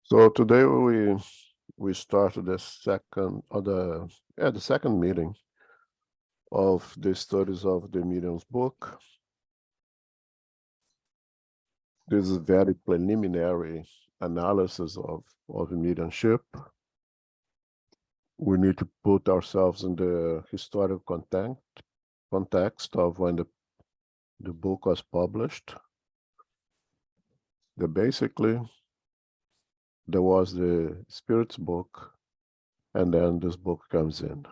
So today we started the second meeting of the studies of the medium's book. This is very preliminary analysis of mediumship. We need to put ourselves in the historical context of when the book was published. Basically, there was the Spirit's book, and then this book comes in.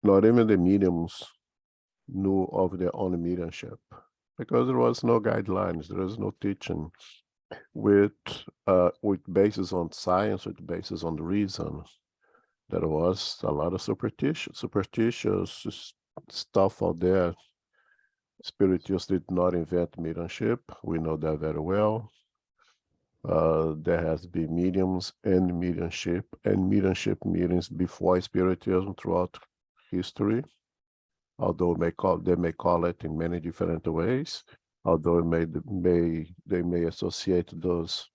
Not even the mediums knew of their own mediumship because there was no guidelines, there was no teaching with basis on science, with basis on reason. There was a lot of superstitious stuff out there. Spiritists did not invent mediumship. We know that very well. There has been mediums and mediumship meetings before Spiritism throughout history. Although they may call it in many different ways, although they may associate those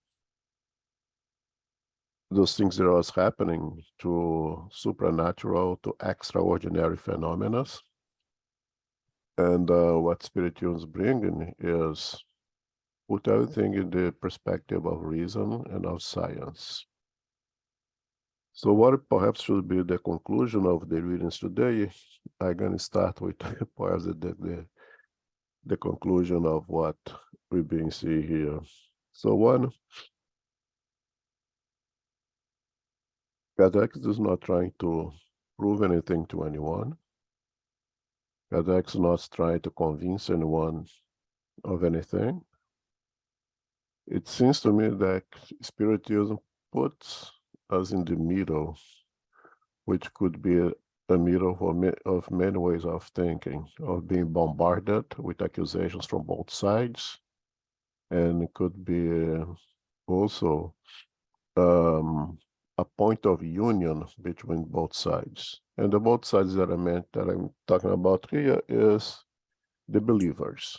things that was happening to supernatural, to extraordinary phenomena. And what Spiritism bringing is put everything in the perspective of reason and of science. So what perhaps should be the conclusion of the readings today? I'm going to start with perhaps the conclusion of what we've been seeing here. So one, Kardec is not trying to prove anything to anyone. Kardec is not trying to convince anyone of anything. It seems to me that Spiritism puts us in the middle, which could be a middle of many ways of thinking, of being bombarded with accusations from both sides, and it could be also a point of union between both sides. And the both sides that I'm talking about here is the believers.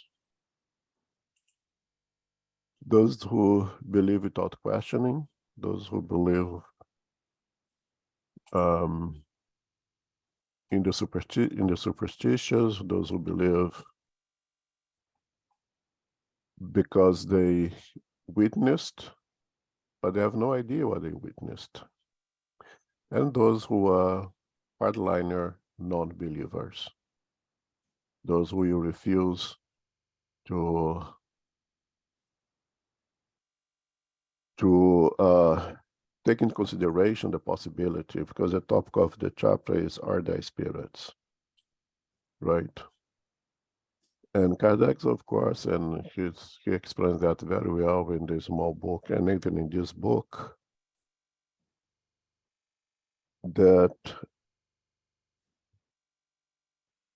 Those who believe without questioning, those who believe in the superstitious, those who believe because they witnessed, but they have no idea what they witnessed. And those who are hardliner non-believers, those who refuse to take into consideration the possibility, because the topic of the chapter is, are they spirits, right? And Kardec, of course, and he explains that very well in the small book, and even in this book, that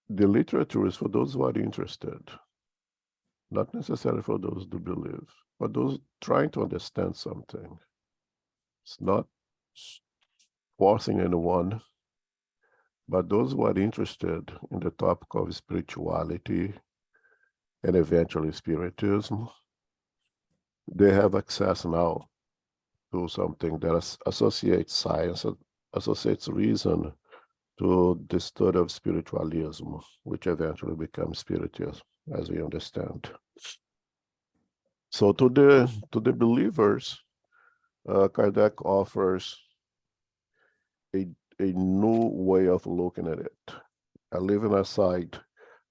the literature is for those who are interested, not necessarily for those who believe, but those trying to understand something. It's not forcing anyone, but those who are interested in the topic of spirituality and eventually spiritism, they have access now to something that associates science, associates reason to the study of spiritualism, which eventually becomes spiritism, as we understand. So to the believers, Kardec offers a new way of looking at it, leaving aside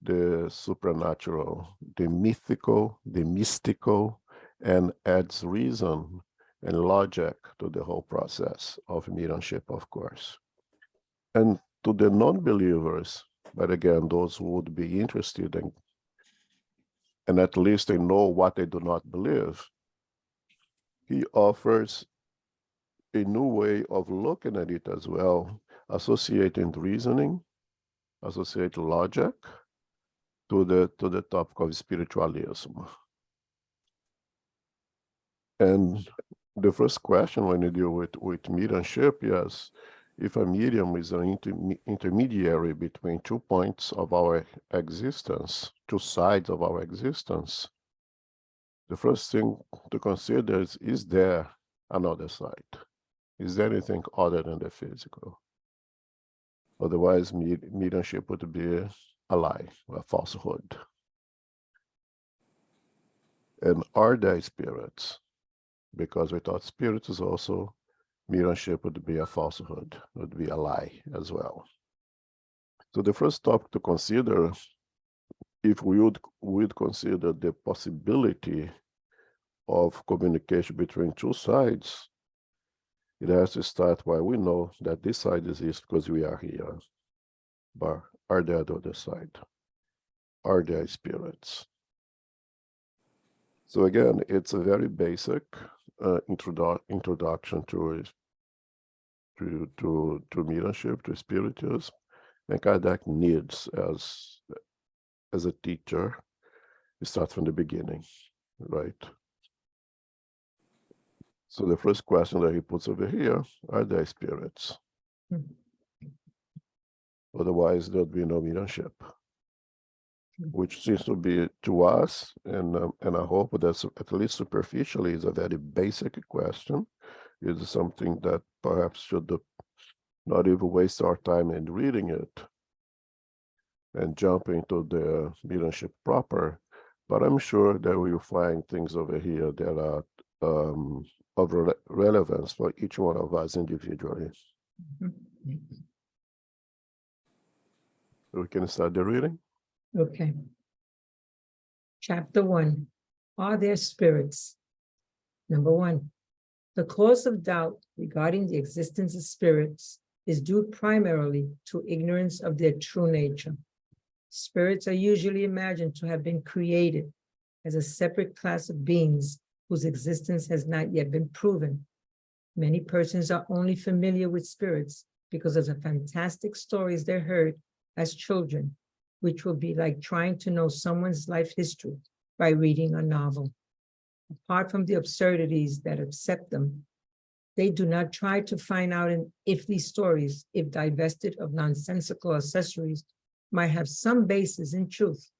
the supernatural, the mythical, the mystical, and adds reason and logic to the whole process of mediumship, of course. And to the non-believers, but again, those who would be interested in, and at least they know what they do not believe, he offers a new way of looking at it as well, associating reasoning, associate logic to the topic of spiritualism. And the first question when you deal with mediumship, yes, if a medium is an intermediary between 2 points of our existence, 2 sides of our existence, The first thing to consider is there another side? Is there anything other than the physical? Otherwise, mediumship would be a lie, a falsehood. And are there spirits? Because without spirits is also, mediumship would be a falsehood, would be a lie as well. So the first topic to consider, if we would consider the possibility of communication between two sides, it has to start why we know that this side exists because we are here. But are there the other side? Are there spirits? So again, it's a very basic introduction to mediumship, to spiritism, and Kardec needs as a teacher, you start from the beginning, right? So the first question that he puts over here, are there spirits? Otherwise, there'd be no mediumship, which seems to be to us, and I hope that's at least superficially is a very basic question. It is something that perhaps should not even waste our time in reading it and jump into the mediumship proper. But I'm sure that we'll find things over here that are of relevance for each one of us individually. We can start the reading. Okay. Chapter 1. Are there spirits? Number 1. The cause of doubt regarding the existence of spirits is due primarily to ignorance of their true nature. Spirits are usually imagined to have been created as a separate class of beings whose existence has not yet been proven. Many persons are only familiar with spirits because of the fantastic stories they heard as children, which will be like trying to know someone's life history by reading a novel. Apart from the absurdities that upset them, they do not try to find out if these stories, if divested of nonsensical accessories, might have some basis in truth.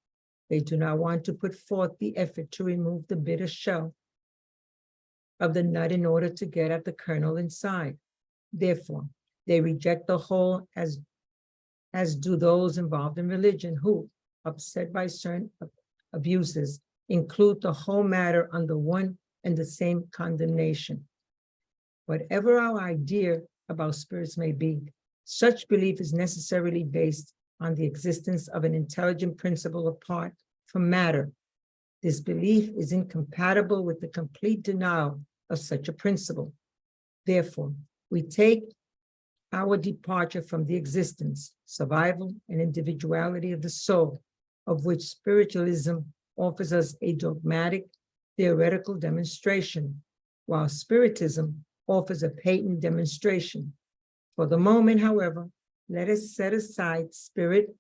They do not want to put forth the effort to remove the bitter shell of the nut in order to get at the kernel inside. Therefore, they reject the whole as do those involved in religion who, upset by certain abuses, include the whole matter under one and the same condemnation. Whatever our idea about spirits may be, such belief is necessarily based on the existence of an intelligent principle apart from matter. This belief is incompatible with the complete denial of such a principle. Therefore, we take our departure from the existence, survival, and individuality of the soul, of which spiritualism offers us a dogmatic, theoretical demonstration, while spiritism offers a patent demonstration. For the moment, however, let us set aside spirit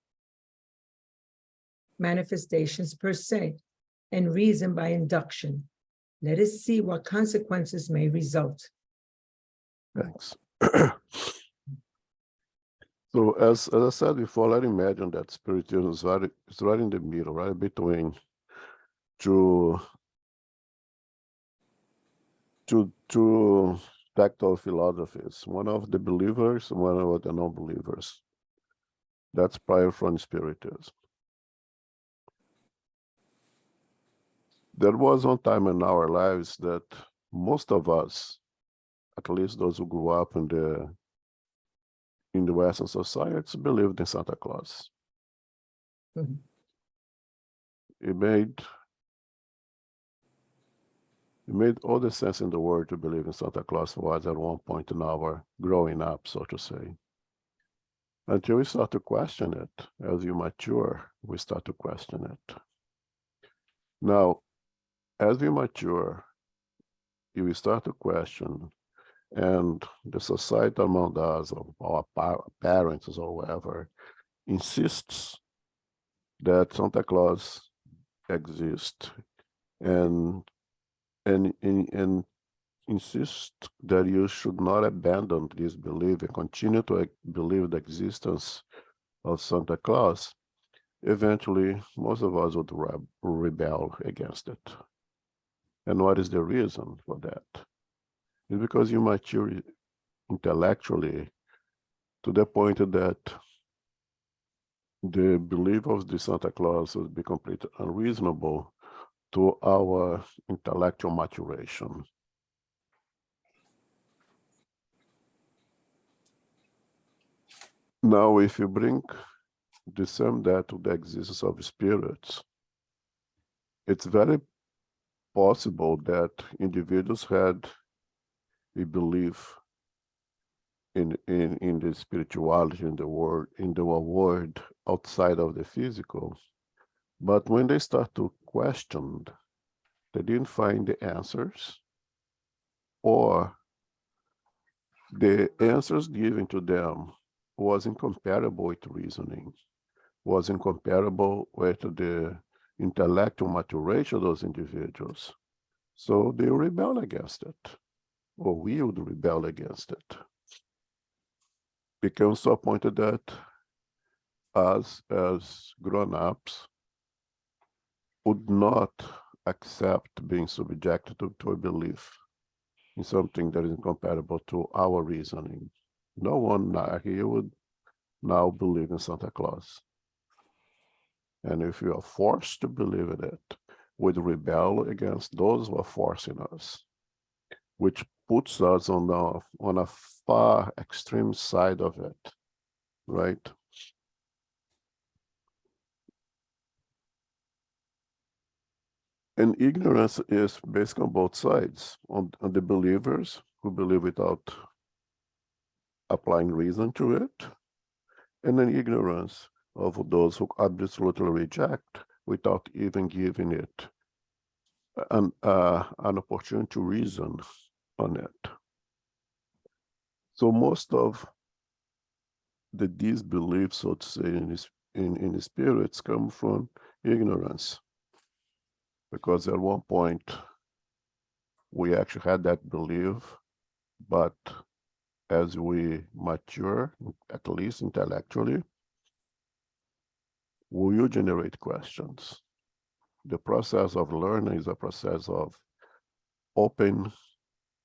manifestations per se and reason by induction. Let us see what consequences may result. Thanks. So as I said before, let's imagine that spiritism is right in the middle, right between two tactile philosophies, one of the believers, one of the non-believers. That's prior from spiritism. There was one time in our lives that most of us, at least those who grew up in the Western society, believed in Santa Claus. Mm-hmm. It made all the sense in the world to believe in Santa Claus was at one point in our growing up, so to say. Until we start to question it. As you mature, we start to question it. Now, as we mature, you will start to question, and the society among us, or our parents or whatever, insists that Santa Claus exists and insist that you should not abandon this belief and continue to believe the existence of Santa Claus. Eventually, most of us would rebel against it. And what is the reason for that? It's because you mature intellectually to the point that the belief of the Santa Claus would be completely unreasonable to our intellectual maturation. Now, if you bring the same that to the existence of spirits, it's very possible that individuals had a belief in the spirituality, in the world outside of the physical. But when they start to question, they didn't find the answers, or the answers given to them was incompatible with reasoning, was incompatible with the intellectual maturation of those individuals. So they rebel against it, or we would rebel against it. Becomes to a point that us as grown-ups would not accept being subjected to a belief in something that is incompatible to our reasoning. No one here would now believe in Santa Claus. And if you are forced to believe in it, we'd rebel against those who are forcing us, which puts us on a far extreme side of it, right? And ignorance is basically on both sides, on the believers who believe without applying reason to it, and an ignorance of those who absolutely reject without even giving it an opportunity to reason on it. So most of the disbeliefs, so to say, in the spirits come from ignorance, because at one point we actually had that belief, but as we mature, at least intellectually, we will generate questions. The process of learning is a process of open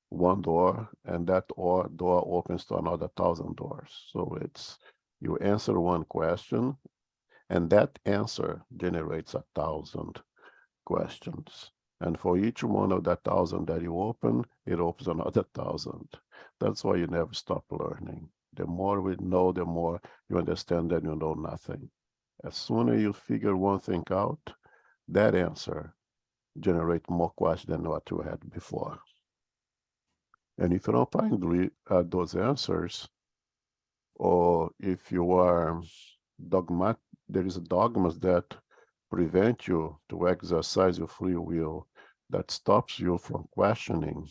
one door, and that door opens to another 1,000 doors. So it's, you answer one question, and that answer generates 1,000 questions. And for each one of that 1,000 that you open, it opens another 1,000. That's why you never stop learning. The more we know, the more you understand that you know nothing. As soon as you figure one thing out, that answer generates more questions than what you had before. And if you don't find those answers, or if you are dogmatic, there is dogmas that prevent you to exercise your free will, that stops you from questioning,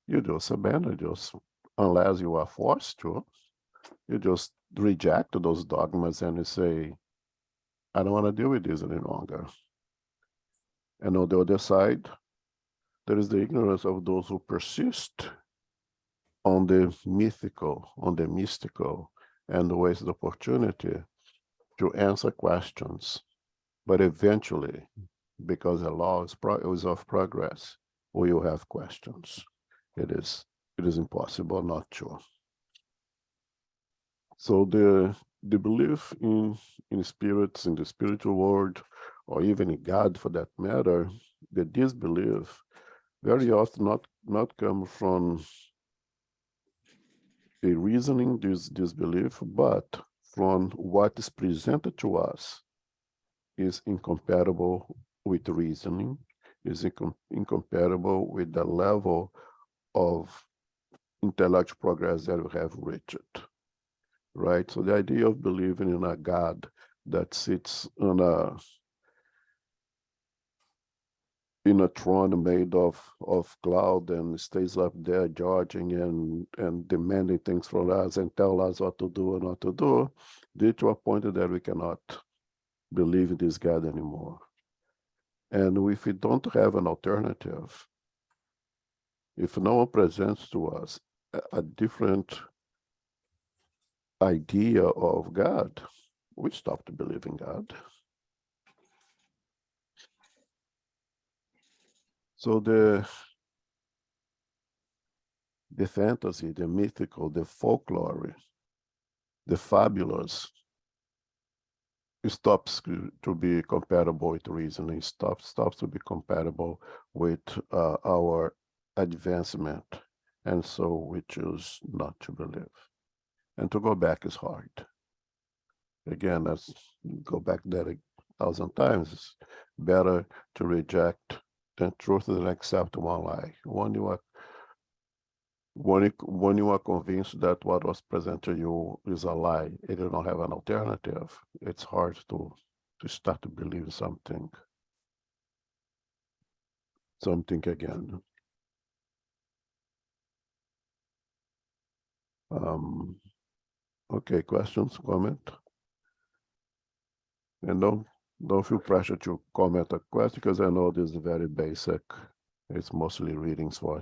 you just abandon those unless you are forced to. You just reject those dogmas and you say, I don't want to deal with this any longer. And on the other side, there is the ignorance of those who persist on the mythical, on the mystical, and waste the opportunity to answer questions. But eventually, because the law is of progress, we will have questions. It is impossible not to. So the belief in spirits, in the spiritual world, or even in God for that matter, the disbelief very often not come from a reasoning disbelief, but from what is presented to us is incompatible with reasoning, is incompatible with the level of intellectual progress that we have reached, right? So the idea of believing in a God that sits in a throne made of cloud and stays up there judging and demanding things from us and tell us what to do and not to do, did to a point that we cannot believe in this God anymore. And if we don't have an alternative, if no one presents to us a different idea of God, we stop to believe in God. So the fantasy, the mythical, the folklore, the fabulous, it stops to be compatible with reasoning, stops to be compatible with our advancement. And so we choose not to believe. And to go back is hard. Again, let's go back there 1,000 times. It's better to reject the truth than accept one lie. When you are convinced that what was presented to you is a lie, and you don't have an alternative, it's hard to start to believe something again. Okay, questions, comment? And don't feel pressure to comment a question, because I know this is very basic. It's mostly readings for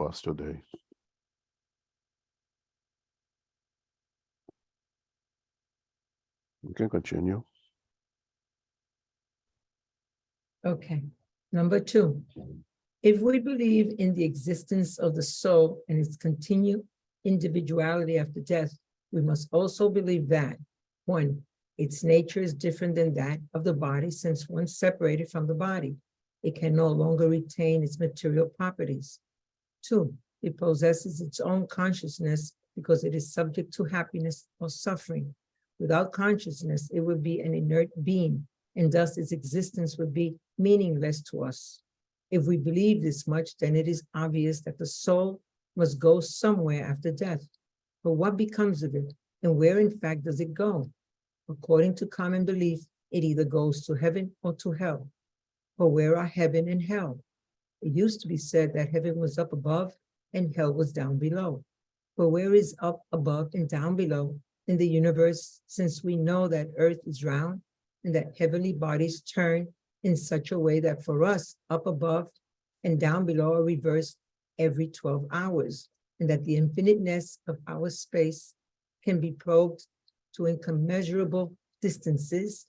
us today. We can continue. Okay. Number 2, if we believe in the existence of the soul and its continued individuality after death, we must also believe that, 1, its nature is different than that of the body, since once separated from the body, it can no longer retain its material properties. 2, it possesses its own consciousness because it is subject to happiness or suffering. Without consciousness, it would be an inert being, and thus its existence would be meaningless to us. If we believe this much, then it is obvious that the soul must go somewhere after death. But what becomes of it, and where in fact does it go? According to common belief, it either goes to heaven or to hell. But where are heaven and hell? It used to be said that heaven was up above and hell was down below. But where is up above and down below in the universe, since we know that earth is round and that heavenly bodies turn in such a way that for us, up above and down below are reversed every 12 hours, and that the infiniteness of our space can be probed to incommensurable distances?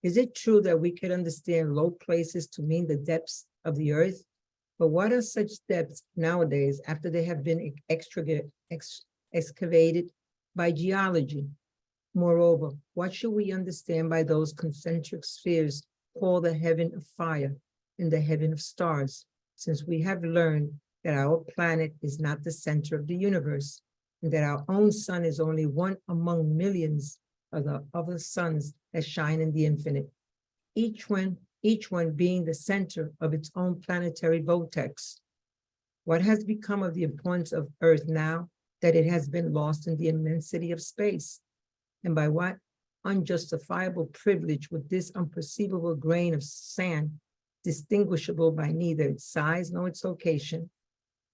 Is it true that we can understand low places to mean the depths of the earth? But what are such depths nowadays after they have been excavated by geology? Moreover, what should we understand by those concentric spheres called the heaven of fire and the heaven of stars, since we have learned that our planet is not the center of the universe, and that our own sun is only one among millions of the other suns that shine in the infinite, each one being the center of its own planetary vortex. What has become of the importance of Earth now that it has been lost in the immensity of space? And by what unjustifiable privilege would this unperceivable grain of sand, distinguishable by neither its size nor its location,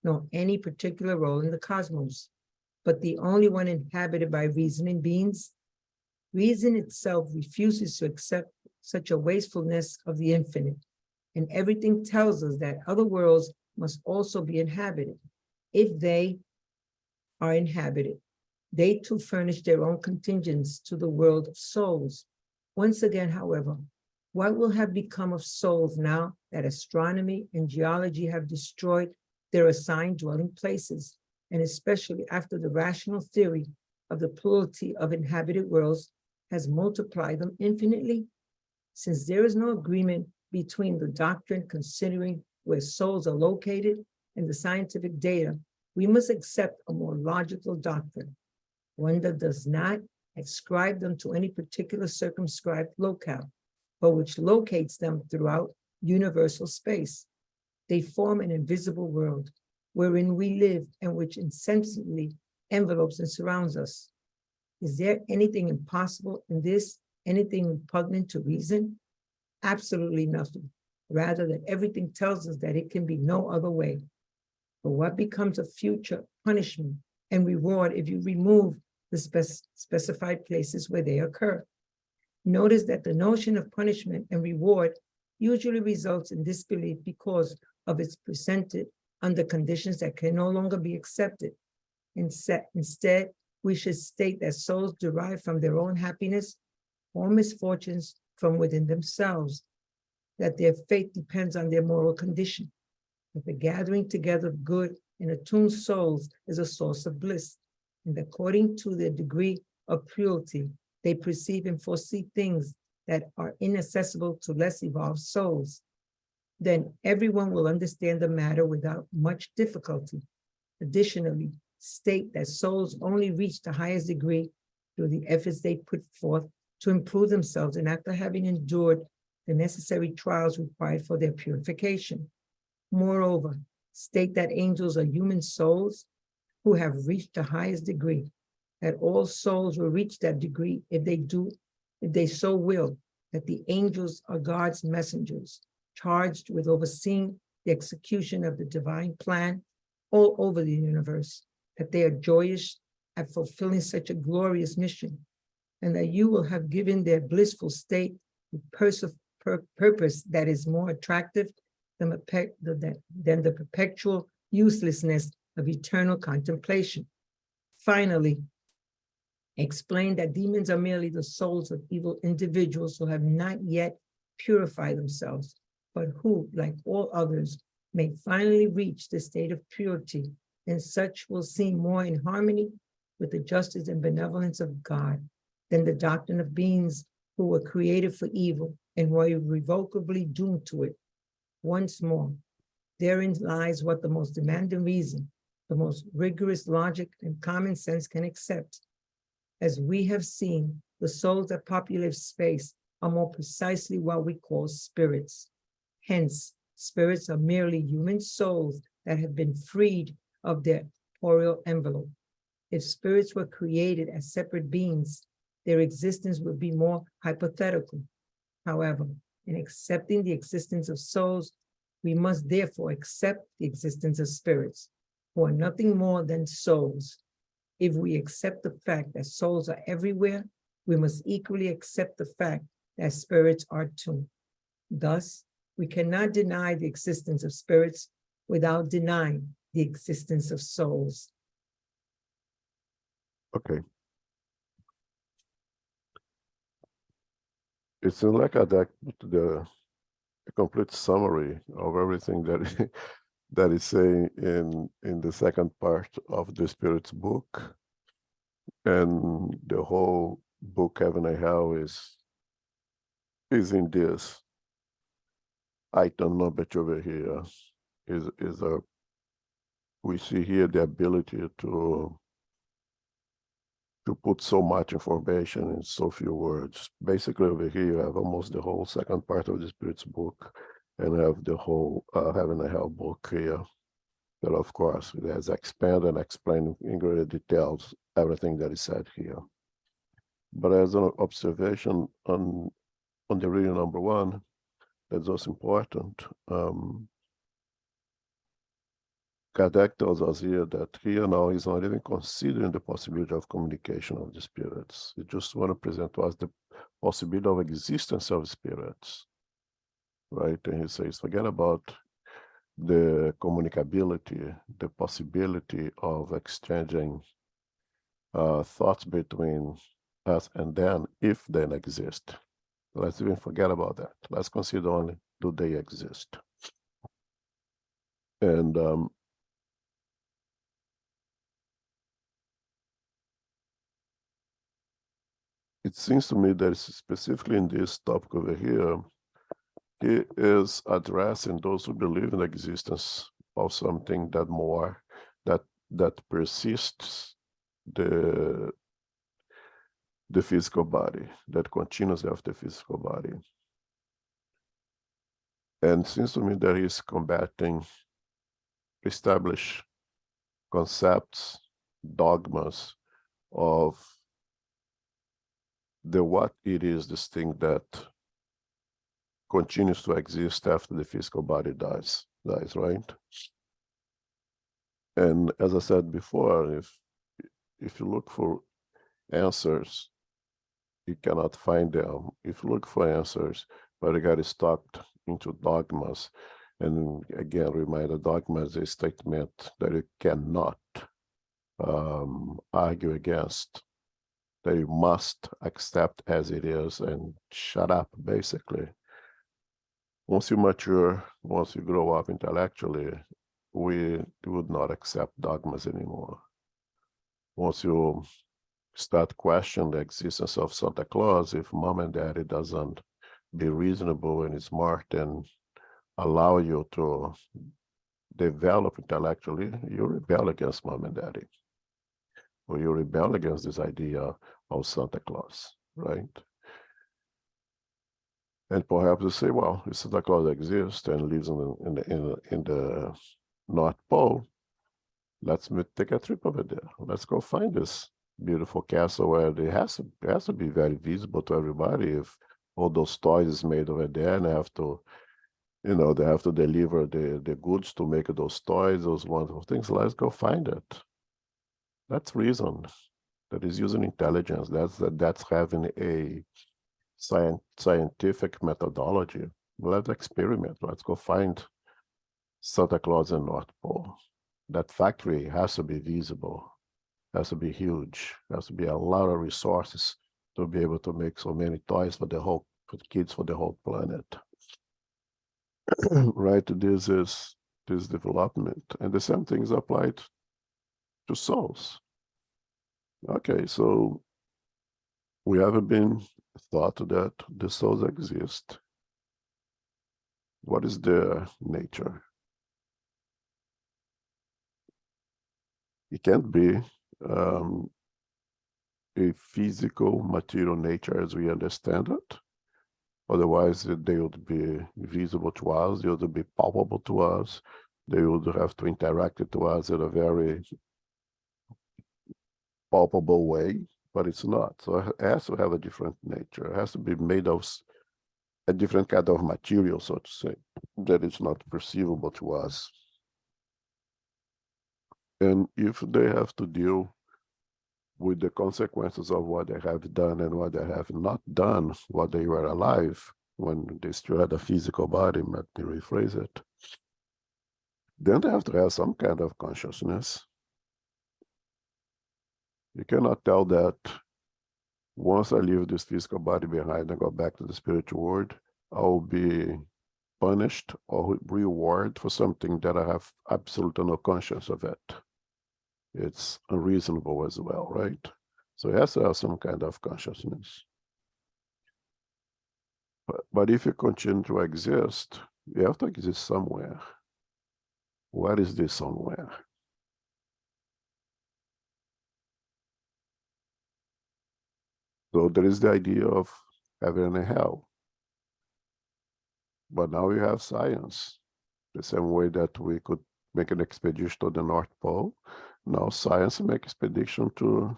nor any particular role in the cosmos, but the only one inhabited by reasoning beings? Reason itself refuses to accept such a wastefulness of the infinite, and everything tells us that other worlds must also be inhabited. If they are inhabited, they too furnish their own contingents to the world of souls. Once again, however, what will have become of souls now that astronomy and geology have destroyed their assigned dwelling places, and especially after the rational theory of the plurality of inhabited worlds has multiplied them infinitely? Since there is no agreement between the doctrine considering where souls are located and the scientific data, we must accept a more logical doctrine, one that does not ascribe them to any particular circumscribed locale, but which locates them throughout universal space. They form an invisible world wherein we live and which insensibly envelopes and surrounds us. Is there anything impossible in this, anything repugnant to reason? Absolutely nothing. Rather, that everything tells us that it can be no other way. But what becomes of future punishment and reward if you remove the specified places where they occur? Notice that the notion of punishment and reward usually results in disbelief because of its presented under conditions that can no longer be accepted. Instead, we should state that souls derive from their own happiness or misfortunes from within themselves, that their fate depends on their moral condition, that the gathering together of good and attuned souls is a source of bliss, and according to their degree of purity, they perceive and foresee things that are inaccessible to less evolved souls. Then everyone will understand the matter without much difficulty. Additionally, state that souls only reach the highest degree through the efforts they put forth to improve themselves and after having endured the necessary trials required for their purification. Moreover, state that angels are human souls who have reached the highest degree, that all souls will reach that degree if they so will, that the angels are God's messengers, charged with overseeing the execution of the divine plan all over the universe, that they are joyous at fulfilling such a glorious mission, and that you will have given their blissful state the purpose that is more attractive than the perpetual uselessness of eternal contemplation. Finally, explain that demons are merely the souls of evil individuals who have not yet purified themselves, but who, like all others, may finally reach the state of purity, and such will seem more in harmony with the justice and benevolence of God than the doctrine of beings who were created for evil and were irrevocably doomed to it. Once more, therein lies what the most demanding reason, the most rigorous logic and common sense can accept. As we have seen, the souls that populate space are more precisely what we call spirits. Hence, spirits are merely human souls that have been freed of their corporeal envelope. If spirits were created as separate beings, their existence would be more hypothetical. However, in accepting the existence of souls, we must therefore accept the existence of spirits, who are nothing more than souls. If we accept the fact that souls are everywhere, we must equally accept the fact that spirits are too. Thus, we cannot deny the existence of spirits without denying the existence of souls. Okay. It's like the complete summary of everything that that is saying in the second part of the Spirit's book, and the whole book Heaven and Hell is in this item number over here. Is a we see here the ability to put so much information in so few words. Basically, over here you have almost the whole second part of the Spirit's book, and have the whole Heaven and Hell book here. That, of course, it has expanded and explained in greater details everything that is said here. But as an observation on the reading number one, that's also important. Kardec tells us here that here now he's not even considering the possibility of communication of the spirits. He just want to present to us the possibility of existence of spirits, right? And he says, forget about the communicability, the possibility of exchanging thoughts between us and them, if they exist. Let's even forget about that. Let's consider only, do they exist? And it seems to me that specifically in this topic over here, he is addressing those who believe in the existence of something that persists the physical body, that continues after the physical body. And it seems to me that he's combating established concepts, dogmas of what it is, this thing that continues to exist after the physical body dies, right? And as I said before, if you look for answers, you cannot find them. If you look for answers, but you got stopped into dogmas. And again, remind, the dogma is a statement that you cannot argue against, that you must accept as it is and shut up, basically. once you mature, once you grow up intellectually, we would not accept dogmas anymore. Once you start questioning the existence of Santa Claus, if mom and daddy doesn't be reasonable and smart and allow you to develop intellectually, you rebel against mom and daddy, or you rebel against this idea of Santa Claus, right? And perhaps you say, well, if Santa Claus exists and lives in the North Pole, let's take a trip over there. Let's go find this beautiful castle where it has to be very visible to everybody. If all those toys is made over there, and they have to, they have to deliver the goods to make those toys, those wonderful things. Let's go find it. That's reason. That is using intelligence. That's having a scientific methodology. Let's experiment. Let's go find Santa Claus in North Pole. That factory has to be visible, has to be huge, has to be a lot of resources to be able to make so many toys for the kids for the whole planet. Right? This is this development, and the same thing is applied to souls. Okay, so we haven't been thought that the souls exist. What is their nature? It can't be a physical, material nature as we understand it. Otherwise, they would be visible to us, they would be palpable to us, they would have to interact to us in a very palpable way, but it's not. So it has to have a different nature. It has to be made of a different kind of material, so to say, that is not perceivable to us. And if they have to deal with the consequences of what they have done and what they have not done while they were alive, when they still had a physical body, let me rephrase it, then they have to have some kind of consciousness. You cannot tell that once I leave this physical body behind and go back to the spiritual world, I will be punished or rewarded for something that I have absolutely no conscience of it. It's unreasonable as well, right? So it has to have some kind of consciousness. But if you continue to exist, you have to exist somewhere. Where is this somewhere? So there is the idea of heaven and hell. But now we have science. The same way that we could make an expedition to the North Pole, now science makes expedition to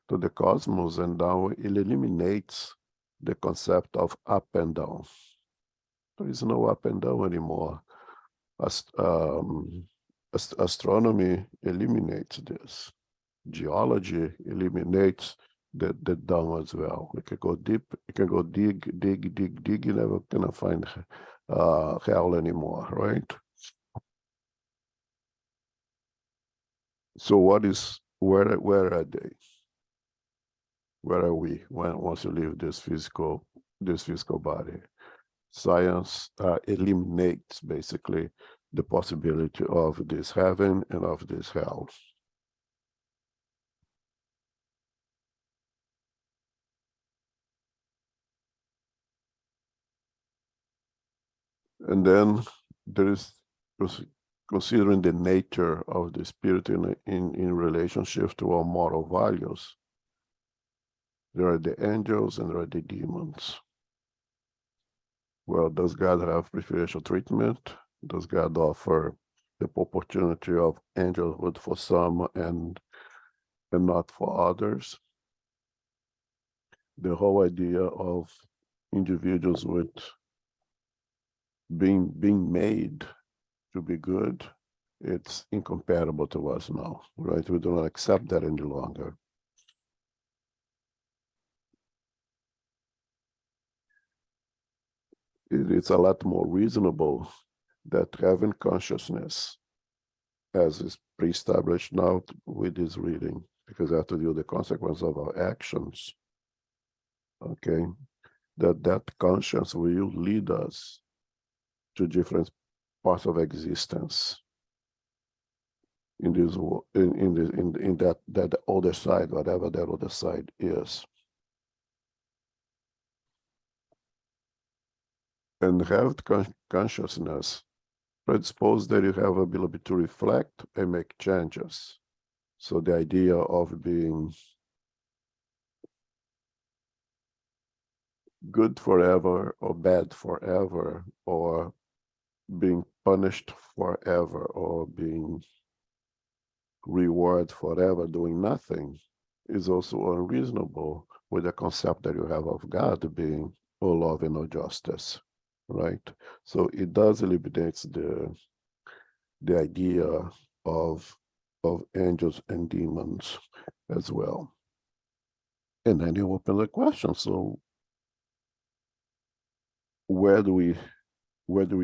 the cosmos, and now it eliminates the concept of up and down. There is no up and down anymore. Astronomy eliminates this. Geology eliminates the down as well. We can go deep, you can go dig, you never gonna find hell anymore, right? So where are they? Where are we once you leave this physical body? Science eliminates basically the possibility of this heaven and of this hell. And then there is considering the nature of the spirit in relationship to our moral values. There are the angels and there are the demons. Well, does God have preferential treatment? Does God offer the opportunity of angelhood for some and not for others? The whole idea of individuals with being made to be good, it's incompatible to us now, right? We do not accept that any longer. It's a lot more reasonable that having consciousness, as is pre-established now with this reading, because we have to deal with the consequence of our actions, okay, that conscience will lead us to different parts of existence in this in that other side, whatever that other side is. And have consciousness predispose that you have ability to reflect and make changes. So the idea of being good forever or bad forever, or being punished forever, or being rewarded forever doing nothing, is also unreasonable with the concept that you have of God being all love and no justice, right? So it does eliminate the idea of angels and demons as well. And then you open the question, so where do we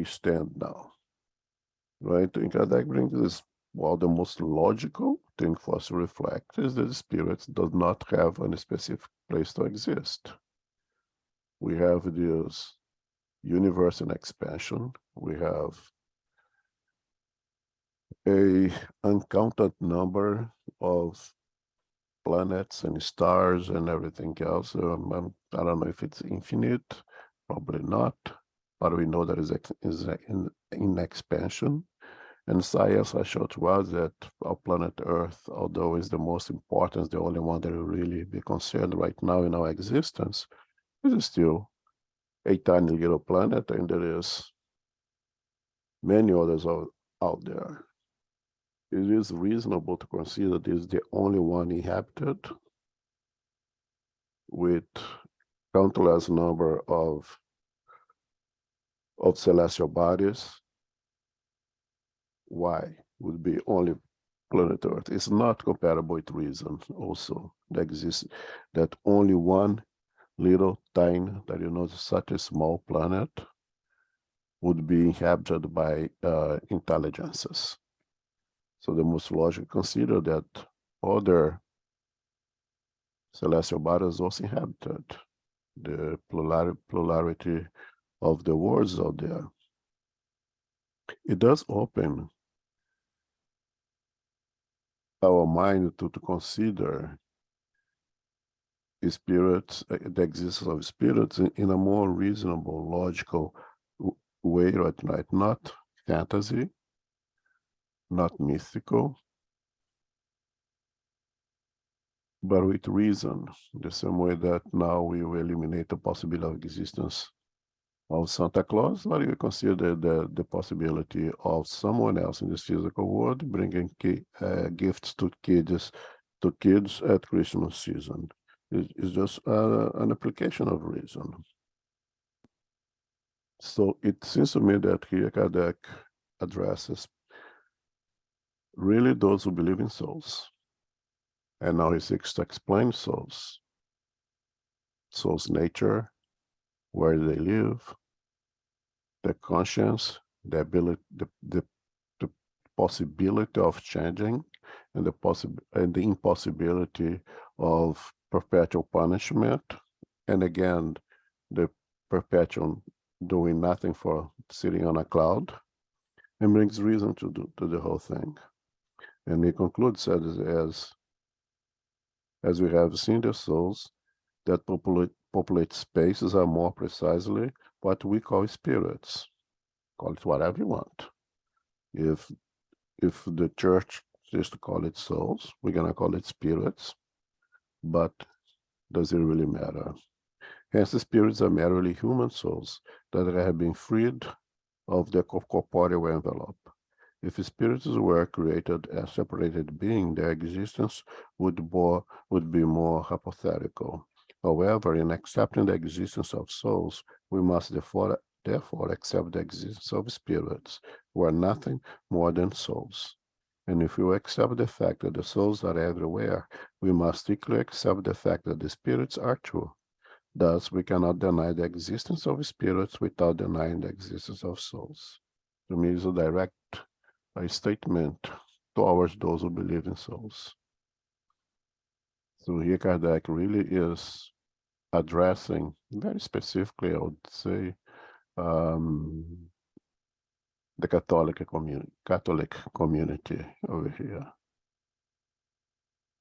stand now? Right? And Kardec brings this, well, the most logical thing for us to reflect is that the spirit does not have any specific place to exist. We have this universe in expansion. We have a uncounted number of planets and stars and everything else. I don't know if it's infinite, probably not, but we know that is in expansion. And science has shown to us that our planet Earth, although is the most important, the only one that will really be concerned right now in our existence, is still a tiny little planet, and there is many others out there. It is reasonable to consider this the only one inhabited, with countless number of celestial bodies. Why would be only planet Earth? It's not compatible with reason also that exists, that only one little tiny, that such a small planet would be inhabited by intelligences. So the most logical consider that other celestial bodies also inhabited, the plurality of the worlds out there. It does open our mind to consider spirits, the existence of spirits in a more reasonable, logical way, right? Not fantasy, not mystical, but with reason, the same way that now we will eliminate the possibility of existence of Santa Claus, but you consider the possibility of someone else in this physical world bringing gifts to kids at Christmas season. It's just an application of reason. So it seems to me that here Kardec addresses really those who believe in souls. And now he seeks to explain souls' nature, where they live, the conscience, the ability, the possibility of changing, and the impossibility of perpetual punishment, and again, the perpetual doing nothing for sitting on a cloud, and brings reason to the whole thing. And he concludes as we have seen the souls that populate spaces are more precisely what we call spirits. Call it whatever you want. If the church is to call it souls, we're gonna call it spirits, but does it really matter? Hence, the spirits are merely human souls that have been freed of their corporeal envelope. If spirits were created as separated beings, their existence would be more hypothetical. However, in accepting the existence of souls, we must therefore accept the existence of spirits, who are nothing more than souls. And if we accept the fact that the souls are everywhere, we must equally accept the fact that the spirits are true. Thus, we cannot deny the existence of spirits without denying the existence of souls. To me, it's a direct statement towards those who believe in souls. So here Kardec really is addressing very specifically, I would say, the Catholic community over here.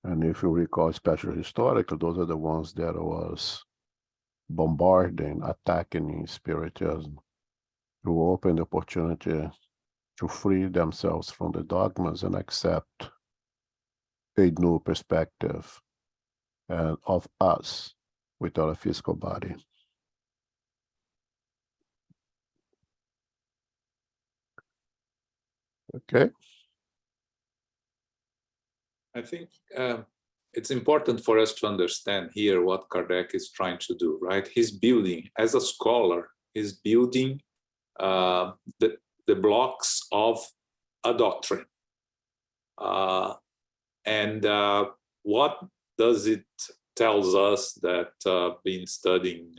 And if you recall, especially historically, those are the ones that was bombarding, attacking Spiritism to open the opportunity to free themselves from the dogmas and accept a new perspective and of us without a physical body. Okay. I think it's important for us to understand here what Kardec is trying to do, right? He's building, as a scholar, he's building the blocks of a doctrine. What does it tells us that been studying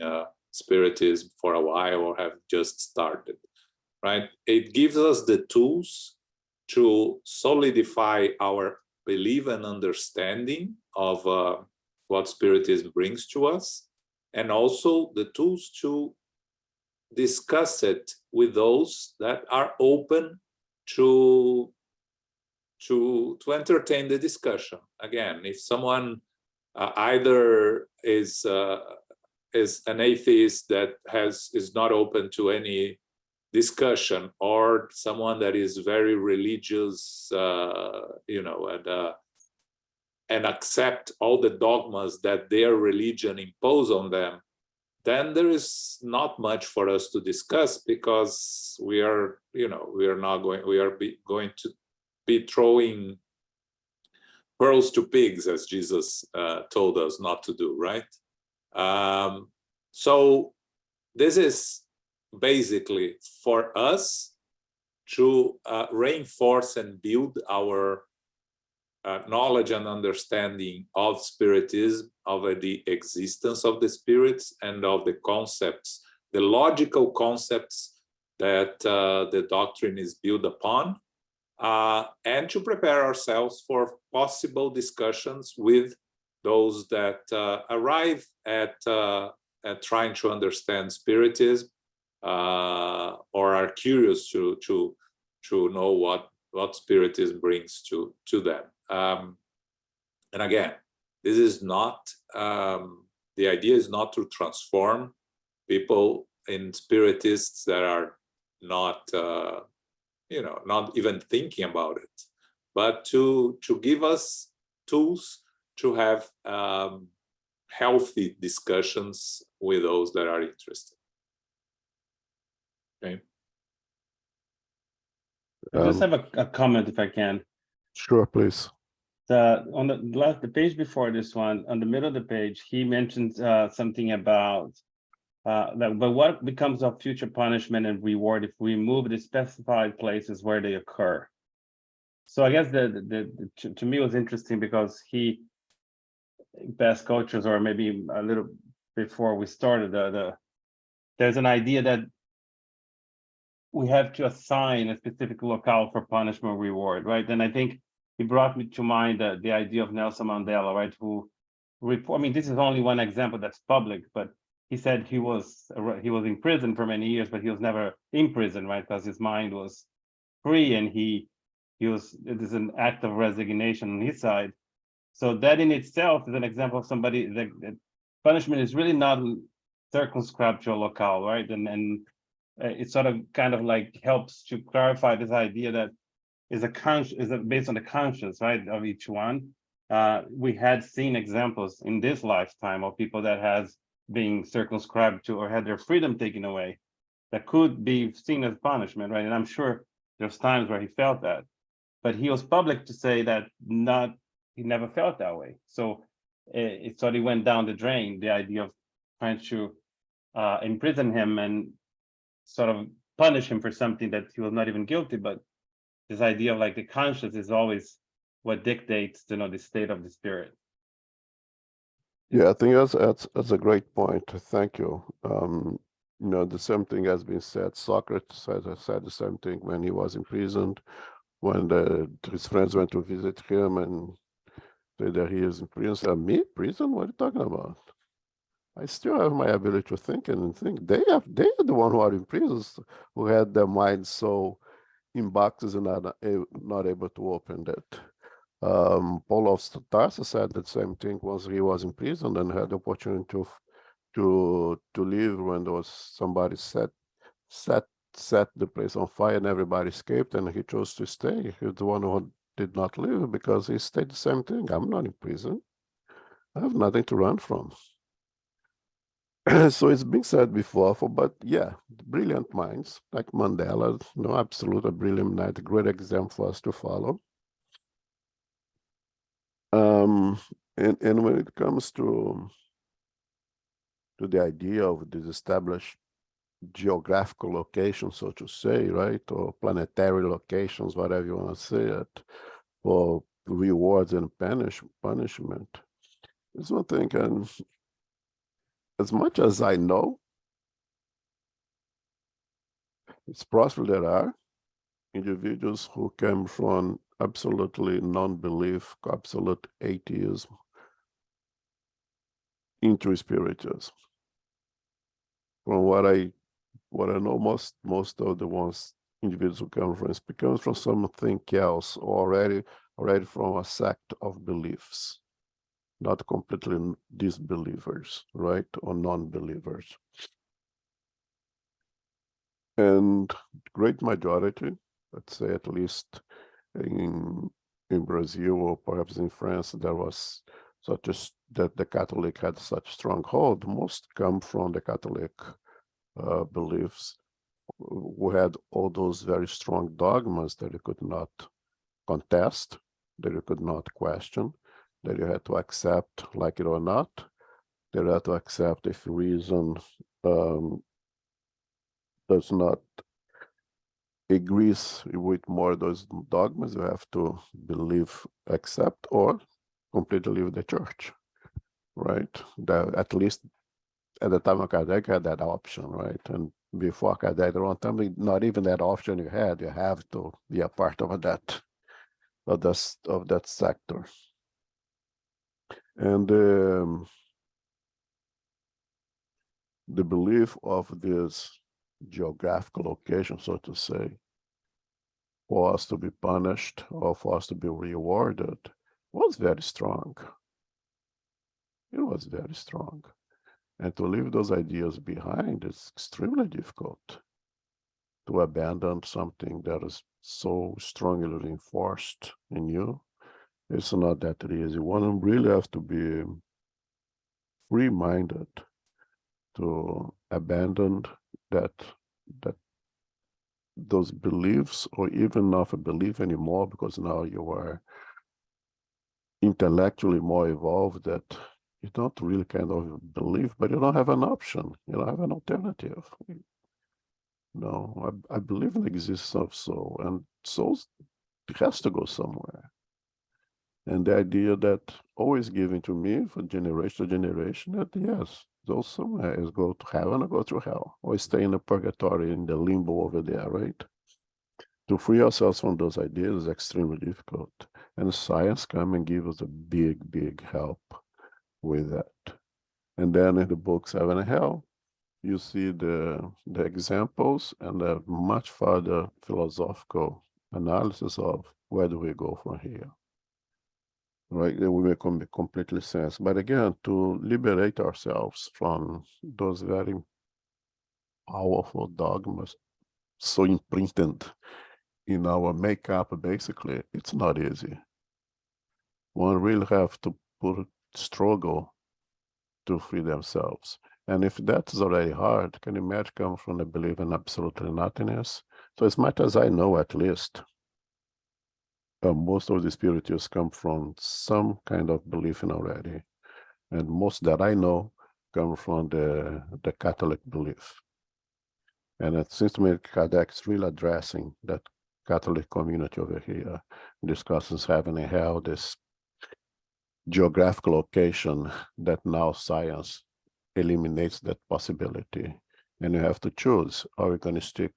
Spiritism for a while or have just started, right? It gives us the tools to solidify our belief and understanding of what Spiritism brings to us, and also the tools to discuss it with those that are open to entertain the discussion. Again, if someone either is an atheist that is not open to any discussion, or someone that is very religious, and accept all the dogmas that their religion impose on them, then there is not much for us to discuss, because we are going to be throwing pearls to pigs, as Jesus told us not to do, right? So this is basically for us to reinforce and build our knowledge and understanding of Spiritism, of the existence of the spirits, and of the concepts, the logical concepts that the doctrine is built upon, and to prepare ourselves for possible discussions with those that arrive at trying to understand Spiritism, or are curious to know what Spiritism brings to them. And again, this is not the idea is not to transform people in Spiritists that are not not even thinking about it, but to give us tools to have healthy discussions with those that are interested. Okay. I just have a comment, if I can. Sure, please. On the page before this one, on the middle of the page, he mentions something about but what becomes of future punishment and reward if we move the specified places where they occur. So I guess to me it was interesting, because he, past cultures, or maybe a little before we started, there's an idea that we have to assign a specific locale for punishment reward, right? And I think he brought me to mind the idea of Nelson Mandela, right? I mean, this is only one example that's public, but he said he was in prison for many years, but he was never in prison, right? Because his mind was free, and it is an act of resignation on his side. So that in itself is an example of somebody that punishment is really not circumscribed to a locale, right? And it sort of kind of like helps to clarify this idea that is based on the conscience, right, of each one. We had seen examples in this lifetime of people that has been circumscribed to or had their freedom taken away, that could be seen as punishment, right? And I'm sure there's times where he felt that, but he was public to say that he never felt that way. So it sort of went down the drain, the idea of trying to imprison him and sort of punish him for something that he was not even guilty. But this idea of like the conscience is always what dictates, the state of the spirit. Yeah, I think that's a great point. Thank you. The same thing has been said. Socrates said the same thing when he was imprisoned, when his friends went to visit him and said that he is in prison. Said, "Me? Prison? What are you talking about? I still have my ability to think and think. They are the one who are in prison, who had their minds so in boxes and not able to open it. Paul of Tarsus said the same thing once he was in prison and had the opportunity to leave when there was somebody set the place on fire and everybody escaped, and he chose to stay. He's the one who did not leave because he stayed the same thing. I'm not in prison. I have nothing to run from. So it's been said before, but yeah, brilliant minds like Mandela, absolutely brilliant mind, a great example for us to follow. And when it comes to the idea of this established geographical location, so to say, right, or planetary locations, whatever you want to say it, for rewards and punishment, it's one thing. And as much as I know, it's possible there are individuals who came from absolutely non-belief, absolute atheism, into spiritualism. From what I know, most of the ones individuals who come from comes from something else, already from a sect of beliefs, not completely disbelievers, right, or non-believers. And great majority, let's say at least in Brazil or perhaps in France, there was that the Catholic had such strong hold. Most come from the Catholic beliefs, who had all those very strong dogmas that you could not contest, that you could not question, that you had to accept, like it or not. That you had to accept if reason does not agrees with more of those dogmas. You have to believe, accept, or completely leave the church, right? At least at the time of Kardec had that option, right? And before Kardec, there was not even that option you had. You have to be a part of that sector. And the belief of this geographical location, so to say, for us to be punished or for us to be rewarded, was very strong. It was very strong. And to leave those ideas behind is extremely difficult. To abandon something that is so strongly reinforced in you, it's not that easy. One really has to be free-minded to abandon those beliefs, or even not a belief anymore, because now you are intellectually more evolved, that you don't really kind of believe, but you don't have an option. You don't have an alternative. No, I believe in the existence of soul, and soul has to go somewhere. And the idea that always given to me from generation to generation, that yes, those somewhere is go to heaven or go to hell, or stay in the purgatory, in the limbo over there, right? To free ourselves from those ideas is extremely difficult. And science come and give us a big, big help with that. And then in the books Heaven and Hell, you see the examples and a much further philosophical analysis of where do we go from here. Right, it will make completely sense. But again, to liberate ourselves from those very powerful dogmas, so imprinted in our makeup, basically, it's not easy. One really have to struggle to free themselves. And if that's already hard, can you imagine come from a belief in absolutely nothingness? So as much as I know, at least, most of the spirituals come from some kind of belief in already. And most that I know come from the Catholic belief. And it seems to me Kardec is really addressing that Catholic community over here, discusses heaven and hell, this geographical location that now science eliminates that possibility. And you have to choose, are we going to stick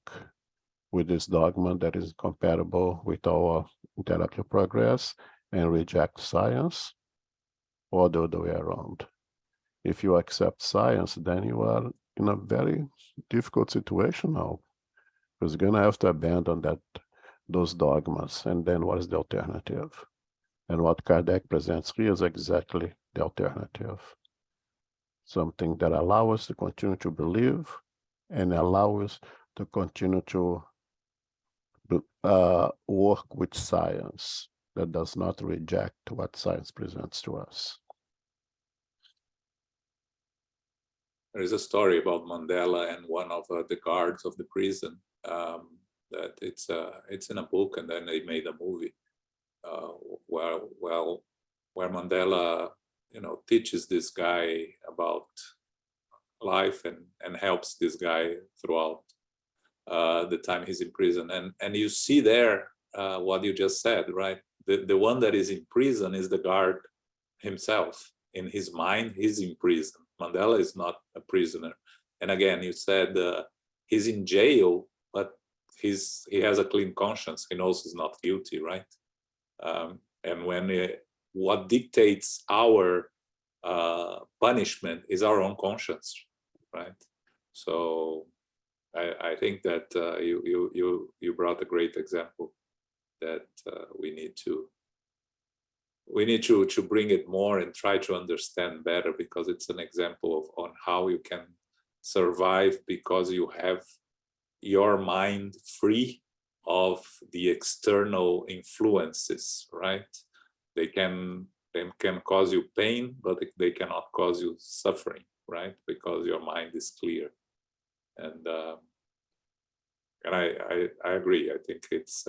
with this dogma that is compatible with our intellectual progress and reject science, or the other way around? If you accept science, then you are in a very difficult situation now, because you're going to have to abandon those dogmas, and then what is the alternative? And what Kardec presents here is exactly the alternative. Something that allows us to continue to believe and allow us to continue to work with science that does not reject what science presents to us. There is a story about Mandela and one of the guards of the prison. That it's in a book, and then they made a movie where Mandela, teaches this guy about life and helps this guy throughout the time he's in prison. And you see there what you just said, right? The one that is in prison is the guard himself. In his mind, he's in prison. Mandela is not a prisoner. And again, you said he's in jail, but he has a clean conscience. He knows he's not guilty, right? And what dictates our punishment is our own conscience, right? So I think that you brought a great example that we need to bring it more and try to understand better, because it's an example on how you can survive because you have your mind free of the external influences, right? They can cause you pain, but they cannot cause you suffering, right? Because your mind is clear. And I agree. I think it's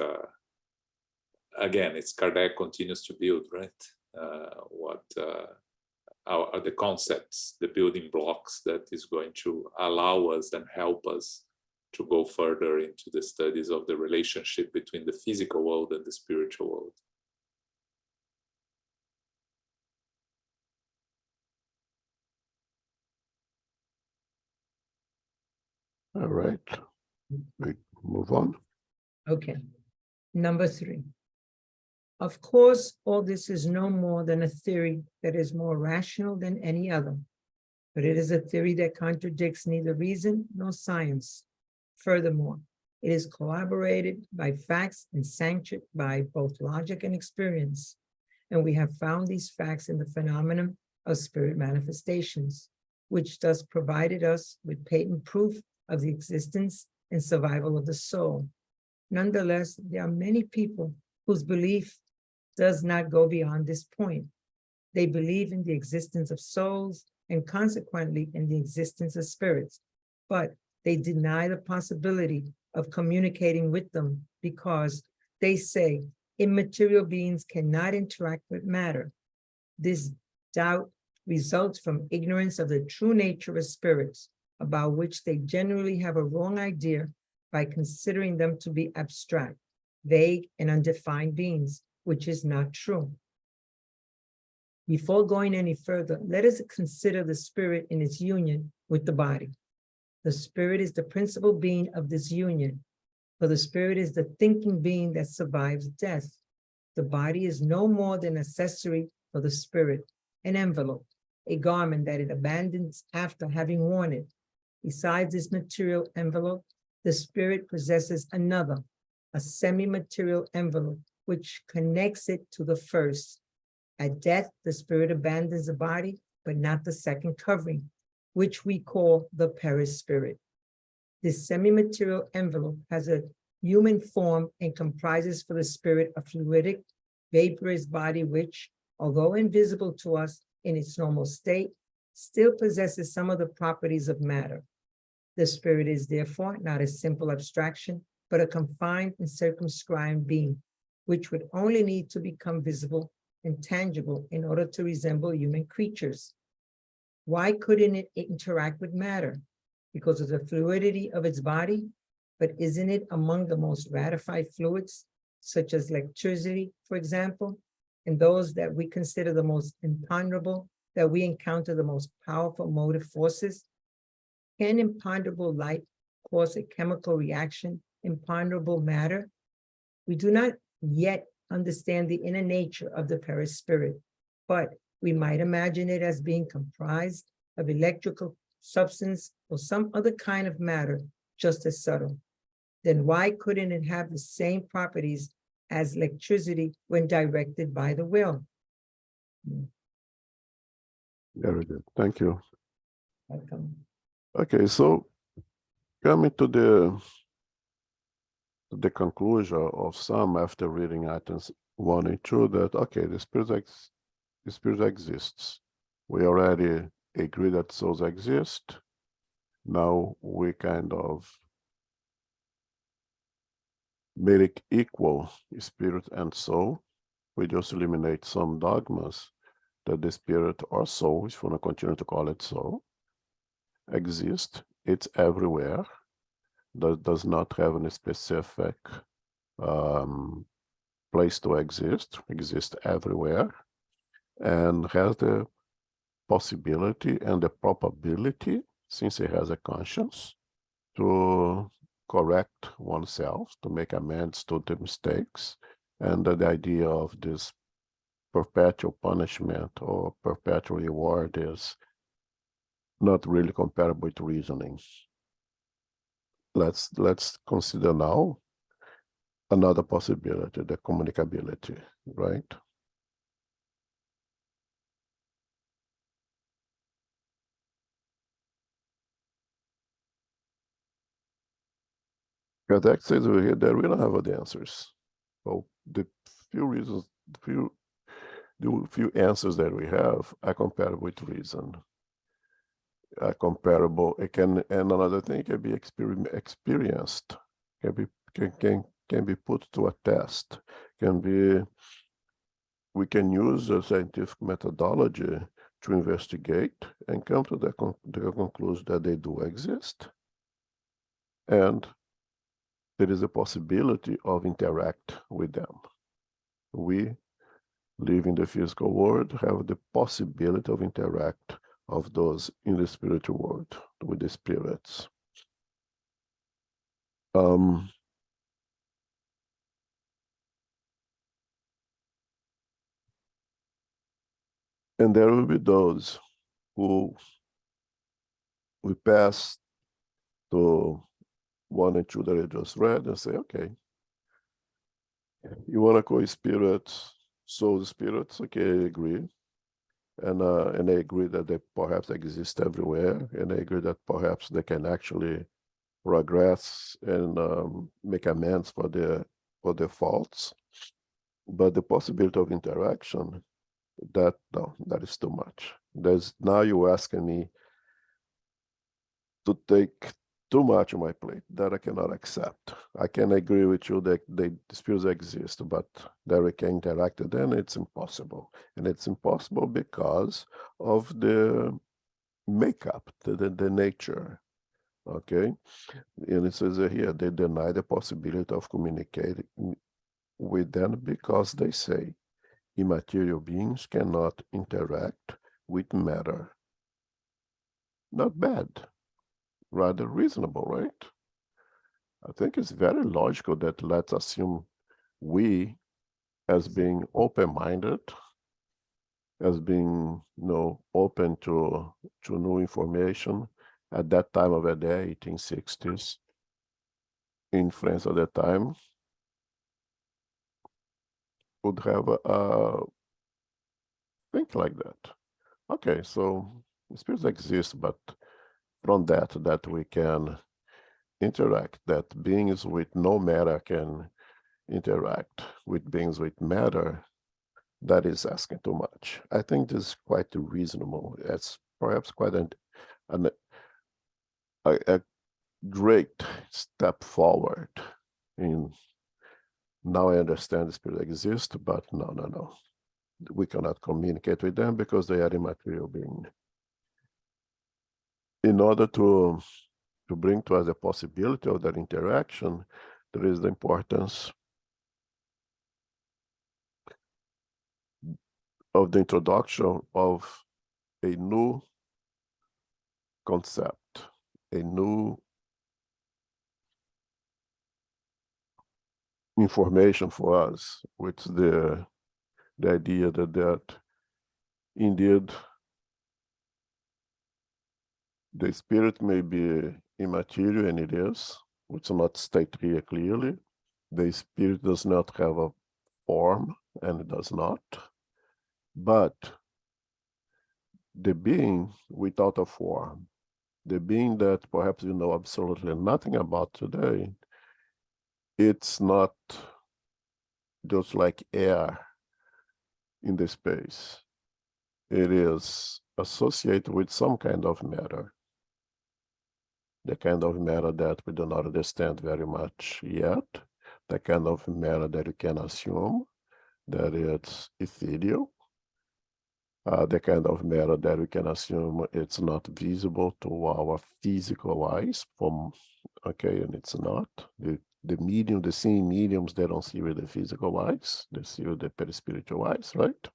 again, it's Kardec continues to build, right? What are the concepts, the building blocks that is going to allow us and help us to go further into the studies of the relationship between the physical world and the spiritual world. All right, we move on. Okay. Number 3. Of course, all this is no more than a theory that is more rational than any other, but it is a theory that contradicts neither reason nor science. Furthermore, it is corroborated by facts and sanctioned by both logic and experience. And we have found these facts in the phenomenon of spirit manifestations, which thus provided us with patent proof of the existence and survival of the soul. Nonetheless, there are many people whose belief does not go beyond this point. They believe in the existence of souls and consequently in the existence of spirits, but they deny the possibility of communicating with them because they say immaterial beings cannot interact with matter. This doubt results from ignorance of the true nature of spirits, about which they generally have a wrong idea by considering them to be abstract, vague, and undefined beings, which is not true. Before going any further, let us consider the spirit in its union with the body. The spirit is the principal being of this union, for the spirit is the thinking being that survives death. The body is no more than accessory for the spirit, an envelope, a garment that it abandons after having worn it. Besides this material envelope, the spirit possesses another, a semi-material envelope, which connects it to the first. At death, the spirit abandons the body, but not the second covering, which we call the perispirit. This semi-material envelope has a human form and comprises for the spirit a fluidic, vaporous body which, although invisible to us in its normal state, still possesses some of the properties of matter. The spirit is therefore not a simple abstraction, but a confined and circumscribed being, which would only need to become visible and tangible in order to resemble human creatures. Why couldn't it interact with matter? Because of the fluidity of its body, but isn't it among the most ratified fluids, such as electricity, for example, and those that we consider the most imponderable, that we encounter the most powerful motive forces? Can imponderable light cause a chemical reaction, imponderable matter? We do not yet understand the inner nature of the perispirit, but we might imagine it as being comprised of electrical substance or some other kind of matter just as subtle. then why couldn't it have the same properties as electricity when directed by the will? Very good. Thank you. Welcome. Okay, so coming to the conclusion of some after reading items 1 and 2 that, okay, the spirit exists. We already agree that souls exist. Now we kind of made it equal, spirit and soul. We just eliminate some dogmas that the spirit or soul, if you want to continue to call it so, exists. It's everywhere. That does not have any specific place to exist everywhere, and has the possibility and the probability, since it has a conscience, to correct oneself, to make amends to the mistakes, and the idea of this perpetual punishment or perpetual reward is not really comparable to reasoning. Let's consider now another possibility, the communicability, right? Kardec says over here that we don't have all the answers. So the few answers that we have are comparable with reason. Are comparable. It can, and another thing can be experienced, can be put to a test, we can use a scientific methodology to investigate and come to the conclusion that they do exist, and there is a possibility of interact with them. We live in the physical world, have the possibility of interact of those in the spiritual world with the spirits. And there will be those who we pass to 1 and 2 that I just read and say, okay, you want to call spirits, soul spirits, okay, I agree. And I agree that they perhaps exist everywhere, and I agree that perhaps they can actually progress and make amends for their faults. But the possibility of interaction, that is too much. Now you're asking me to take too much on my plate that I cannot accept. I can agree with you that the spirits exist, but that we can interact with them, it's impossible. And it's impossible because of the makeup, the nature, okay? And it says here, they deny the possibility of communicating with them because they say immaterial beings cannot interact with matter. Not bad. Rather reasonable, right? I think it's very logical that let's assume we, as being open-minded, as being open to new information at that time of the day, 1860s, in France at that time, would have a think like that. Okay, so spirits exist, but from that we can interact, that beings with no matter can interact with beings with matter, that is asking too much. I think this is quite reasonable. It's perhaps quite a great step forward. Now I understand the spirit exists, but no. We cannot communicate with them because they are immaterial being. In order to bring to us the possibility of that interaction, there is the importance of the introduction of a new concept, a new information for us, which the idea that indeed the spirit may be immaterial, and it is. it's not stated here clearly. The spirit does not have a form, and it does not. But the being without a form, the being that perhaps you know absolutely nothing about today, it's not just like air in the space. It is associated with some kind of matter. The kind of matter that we do not understand very much yet, the kind of matter that you can assume that it's ethereal, the kind of matter that we can assume it's not visible to our physical eyes, and it's not. The medium, the seeing mediums, they don't see with the physical eyes, they see with the perispiritual eyes, right?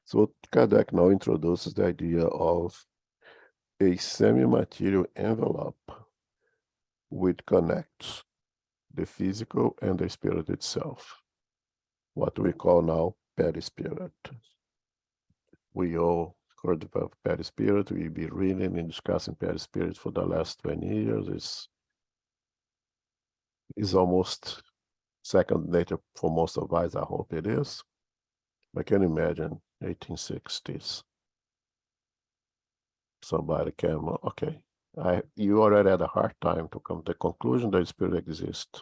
So Kardec now introduces the idea of a semi-material envelope which connects the physical and the spirit itself, what we call now perispirit. We all heard about perispirit. We've been reading and discussing perispirit for the last 20 years. It's almost second nature for most of us. I hope it is. I can imagine 1860s. Somebody came, okay, you already had a hard time to come to the conclusion that spirit exists.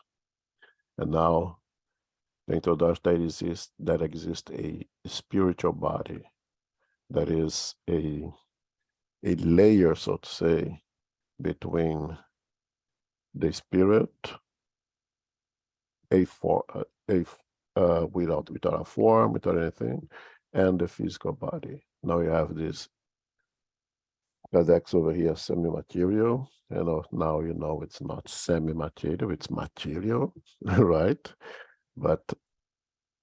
And now the introduction that exists a spiritual body that is a layer, so to say, between the spirit, without a form, without anything, and the physical body. Now you have this Kardec's over here, semi-material. Now you know it's not semi-material, it's material, right? But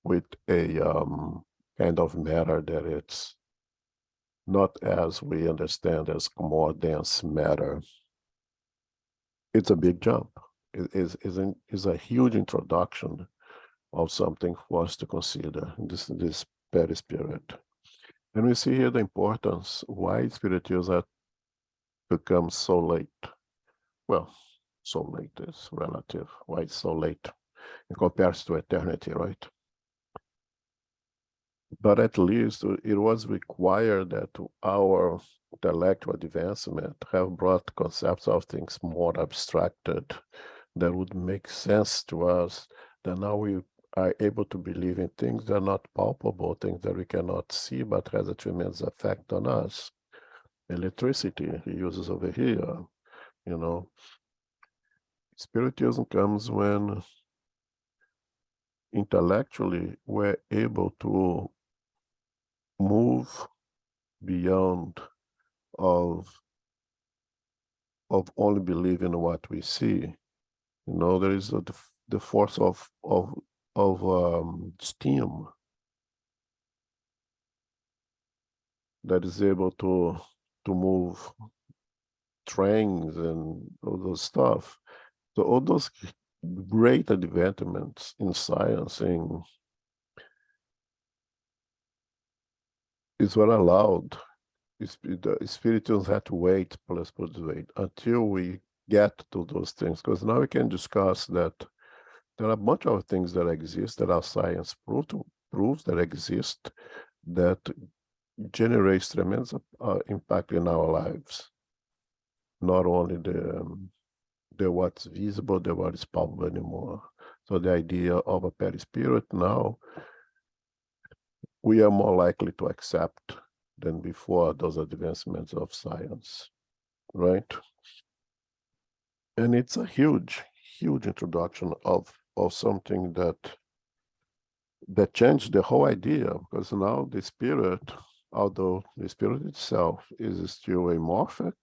with a kind of matter that it's not as we understand as more dense matter. It's a big jump. It is a huge introduction of something for us to consider, this perispirit. And we see here the importance, why spirituals have become so late. Well, so late is relative. Why it's so late in comparison to eternity, right? But at least it was required that our intellectual advancement have brought concepts of things more abstracted that would make sense to us, that now we are able to believe in things that are not palpable, things that we cannot see, but has a tremendous effect on us. Electricity he uses over here, you know. Spiritism comes when intellectually we're able to move beyond of only believing what we see. You know, there is the force of steam that is able to move trains and all those stuff. So all those great advancements in science is what allowed the spirituals had to wait until we get to those things, because now we can discuss that there are a bunch of things that exist that our science proves that exist, that generates tremendous impact in our lives. Not only the what's visible, the what is palpable anymore. So the idea of a perispirit now, we are more likely to accept than before those advancements of science, right? And it's a huge, huge introduction of something that changed the whole idea, because now the spirit, although the spirit itself is still amorphic,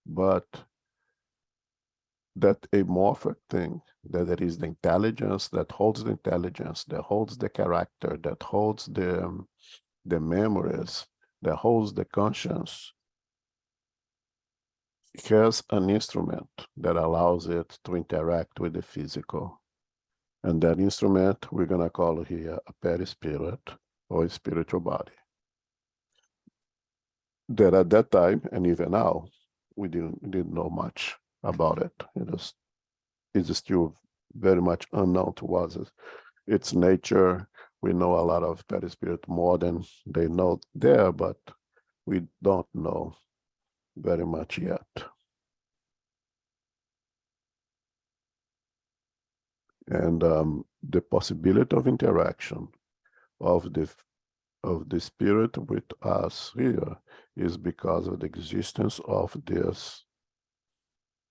but that amorphic thing, that there is the intelligence, that holds the intelligence, that holds the character, that holds the memories, that holds the conscience, has an instrument that allows it to interact with the physical. And that instrument we're going to call here a perispirit, or a spiritual body. That at that time, and even now, we didn't know much about it. It's still very much unknown to us. Its nature, we know a lot of perispirit more than they know there, but we don't know very much yet. And the possibility of interaction of the spirit with us here is because of the existence of this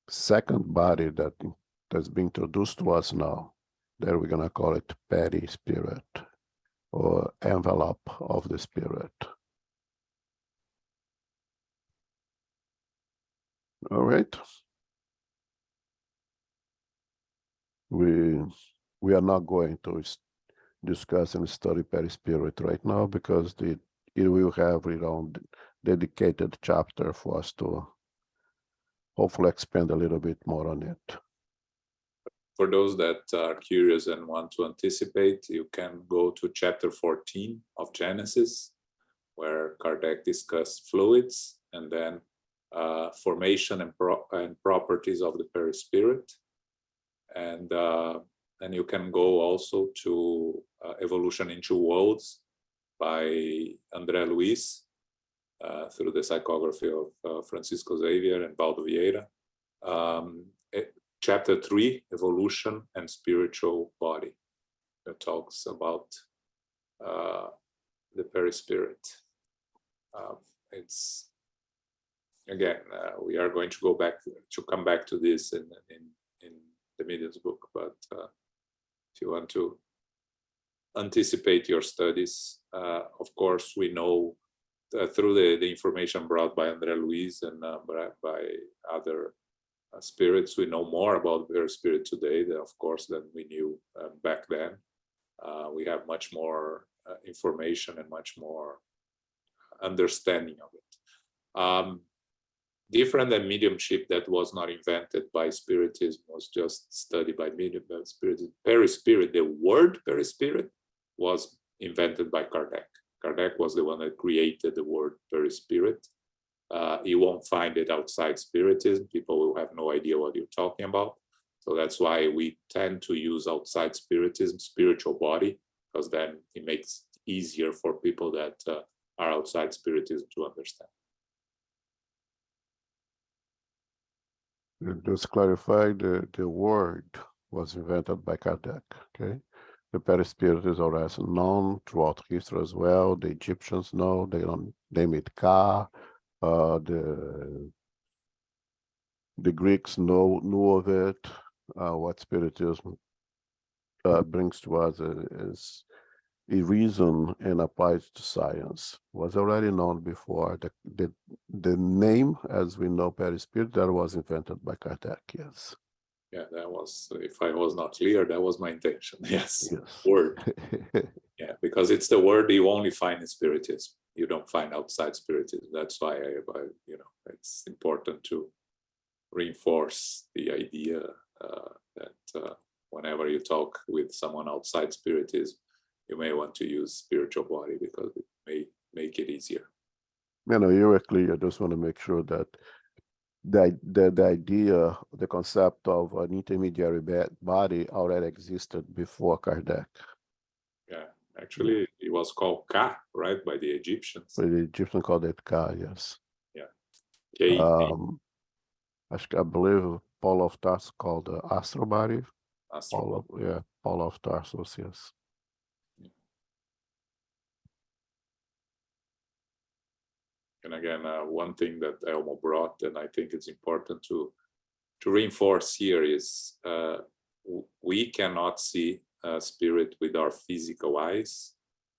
second body that's being introduced to us now, that we're going to call it perispirit, or envelope of the spirit. All right. We are not going to discuss and study perispirit right now, because it will have its own dedicated chapter for us to hopefully expand a little bit more on it. For those that are curious and want to anticipate, you can go to chapter 14 of Genesis, where Kardec discussed fluids, and then formation and properties of the perispirit. And you can go also to Evolution in Two Worlds by André Luiz, through the psychography of Francisco Xavier and Valdo Vieira. Chapter 3, Evolution and Spiritual Body, that talks about the perispirit. It's, again, we are going to come back to this in the Medium's book, but if you want to anticipate your studies, of course, we know through the information brought by André Luiz and by other spirits, we know more about perispirit today, of course, than we knew back then. We have much more information and much more understanding of it. Different than mediumship, that was not invented by spiritism, was just studied by medium spiritism. Perispirit, the word perispirit, was invented by Kardec. Kardec was the one that created the word perispirit. You won't find it outside spiritism. People will have no idea what you're talking about. So that's why we tend to use outside spiritism, spiritual body, because then it makes it easier for people that are outside spiritism to understand. Just clarify, the word was invented by Kardec, okay? The perispirit is already known throughout history as well. The Egyptians know, they don't name it Ka. The Greeks knew of it. What spiritism brings to us is a reason and applied to science. Was already known before. The name, as we know, perispirit, that was invented by Kardec, yes. Yeah, that was, if I was not clear, that was my intention. Yes, Yes. Word. Yeah, because it's the word you only find in spiritism. You don't find outside spiritism. That's why it's important to reinforce the idea that whenever you talk with someone outside spiritism, you may want to use spiritual body, because it may make it easier. You were clear. I just want to make sure that the idea, the concept of an intermediary body already existed before Kardec. Yeah, actually, it was called Ka, right, by the Egyptians. But the Egyptians called it Ka, yes. Yeah. K. I believe Paul of Tarsus called the astral body. Astral. Paul of Tarsus, yes. And again, one thing that Elmo brought, and I think it's important to reinforce here, is we cannot see spirit with our physical eyes.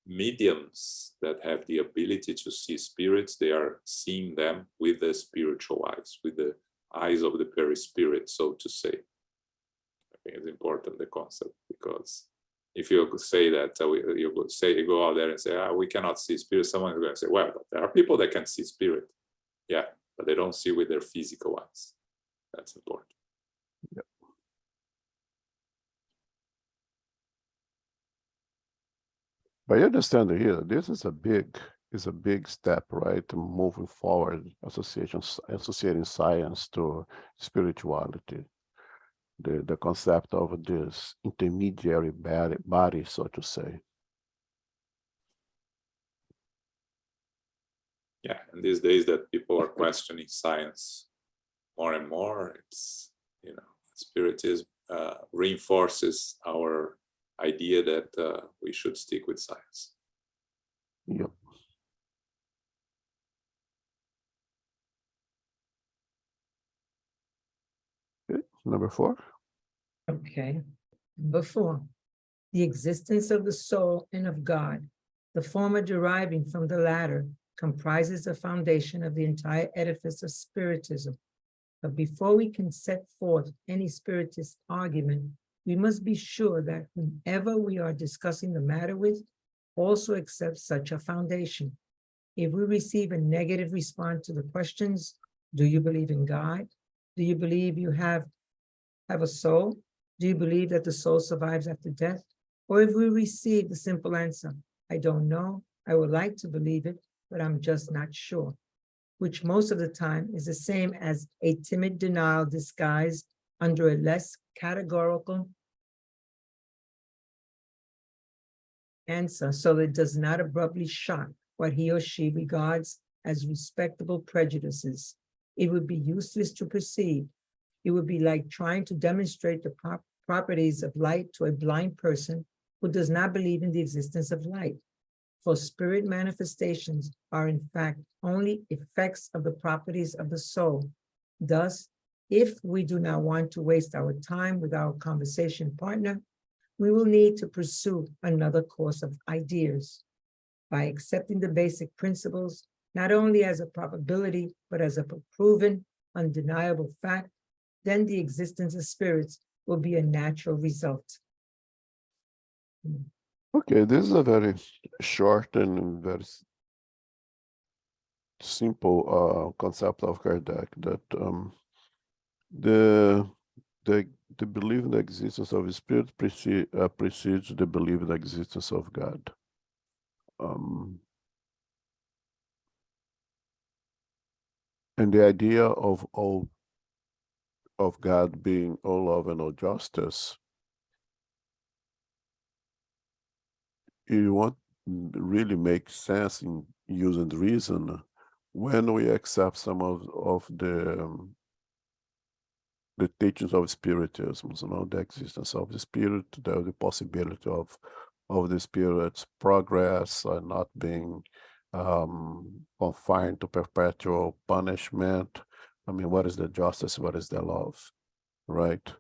Mediums that have the ability to see spirits, they are seeing them with the spiritual eyes, with the eyes of the perispirit, so to say. I think it's important, the concept, because if you say that, you go out there and say, we cannot see spirit, someone is going to say, well, but there are people that can see spirit. Yeah, but they don't see with their physical eyes. That's important. Yep. But you understand here, this is a big is a big step, right? Moving forward, associating science to spirituality. The concept of this intermediary body, so to say. Yeah, and these days that people are questioning science more and more, it's, you know, spiritism reinforces our idea that we should stick with science. Yep. Okay, number 4. Okay. Number 4, the existence of the soul and of God, the former deriving from the latter, comprises the foundation of the entire edifice of spiritism. But before we can set forth any spiritist argument, we must be sure that whomever we are discussing the matter with also accepts such a foundation. If we receive a negative response to the questions, do you believe in God? Do you believe you have a soul? Do you believe that the soul survives after death? Or if we receive the simple answer, I don't know, I would like to believe it, but I'm just not sure, which most of the time is the same as a timid denial disguised under a less categorical answer, so it does not abruptly shock what he or she regards as respectable prejudices. It would be useless to proceed. It would be like trying to demonstrate the properties of light to a blind person who does not believe in the existence of light. For spirit manifestations are in fact only effects of the properties of the soul. Thus, if we do not want to waste our time with our conversation partner, we will need to pursue another course of ideas. By accepting the basic principles, not only as a probability, but as a proven, undeniable fact, then the existence of spirits will be a natural result. Okay, this is a very short and very simple concept of Kardec, that the belief in the existence of a spirit precedes the belief in the existence of God. And the idea of God being all love and all justice, it won't really make sense in using reason when we accept some of the teachings of spiritism, the existence of the spirit, the possibility of the spirit's progress and not being confined to perpetual punishment. I mean, what is the justice? What is the love, right?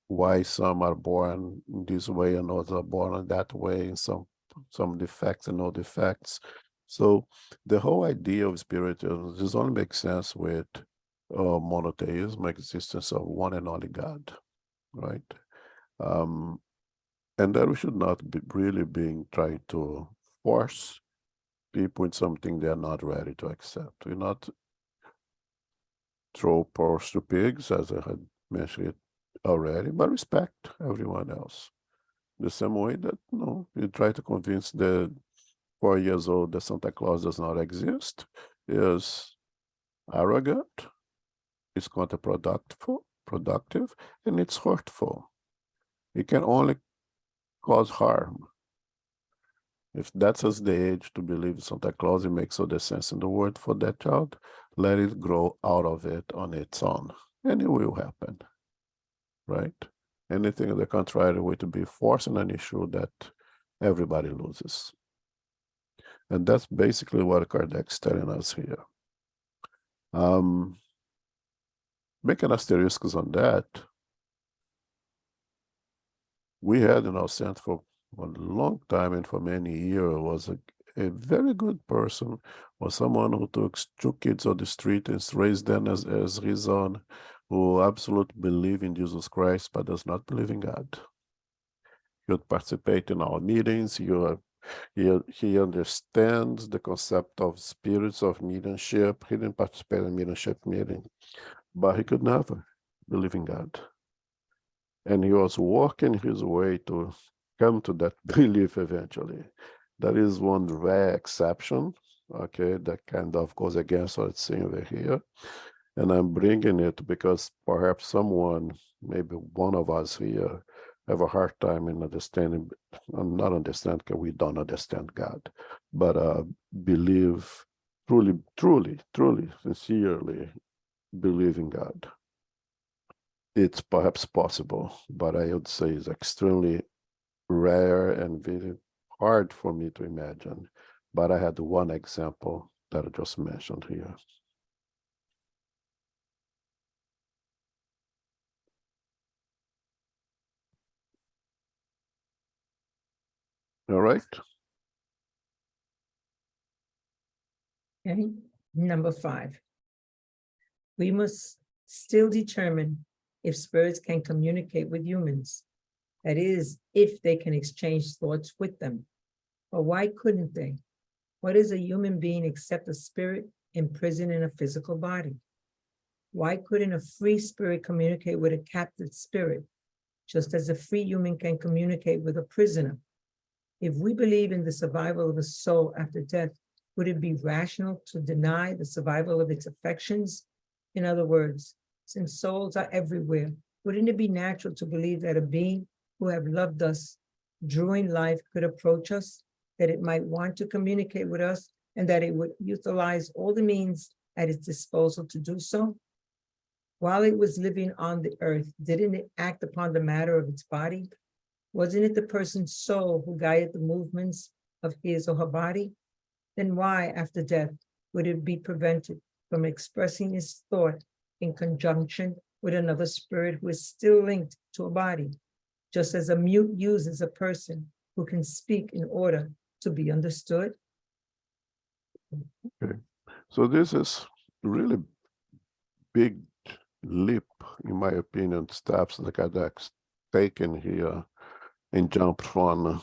Why some are born this way and others are born that way, and some defects and no defects. So the whole idea of spiritism does only make sense with monotheism, existence of one and only God, right? And that we should not be really being trying to force people in something they're not ready to accept. We not throw pearls to pigs, as I had mentioned it already, but respect everyone else. The same way that you try to convince the 4 years old that Santa Claus does not exist is arrogant, it's counterproductive, and it's hurtful. It can only cause harm. If that's us the age to believe Santa Claus, it makes all the sense in the world for that child. Let it grow out of it on its own, and it will happen, right? Anything on the contrary would be forcing an issue that everybody loses. And that's basically what Kardec's telling us here. Making asterisks on that, we had in our center for a long time and for many years was a very good person, was someone who took 2 kids on the street and raised them as his own, who absolutely believe in Jesus Christ but does not believe in God. He would participate in our meetings. He understands the concept of spirits of mediumship. He didn't participate in mediumship meeting, but he could never believe in God. And he was working his way to come to that belief eventually. That is one rare exception, okay, that kind of goes against what's saying over here. And I'm bringing it because perhaps someone, maybe one of us here, have a hard time in understanding, not understand because we don't understand God, but believe, truly, sincerely believe in God. It's perhaps possible, but I would say it's extremely rare and very hard for me to imagine. But I had one example that I just mentioned here. All right. Okay, number 5. We must still determine if spirits can communicate with humans. That is, if they can exchange thoughts with them. But why couldn't they? What is a human being except a spirit imprisoned in a physical body? Why couldn't a free spirit communicate with a captive spirit, just as a free human can communicate with a prisoner? If we believe in the survival of a soul after death, would it be rational to deny the survival of its affections? In other words, since souls are everywhere, wouldn't it be natural to believe that a being who have loved us during life could approach us, that it might want to communicate with us, and that it would utilize all the means at its disposal to do so? While it was living on the earth, didn't it act upon the matter of its body? Wasn't it the person's soul who guided the movements of his or her body? Then why, after death, would it be prevented from expressing his thought in conjunction with another spirit who is still linked to a body, just as a mute uses a person who can speak in order to be understood? Okay. So this is really big leap, in my opinion, steps that Kadak's taken here and jumped from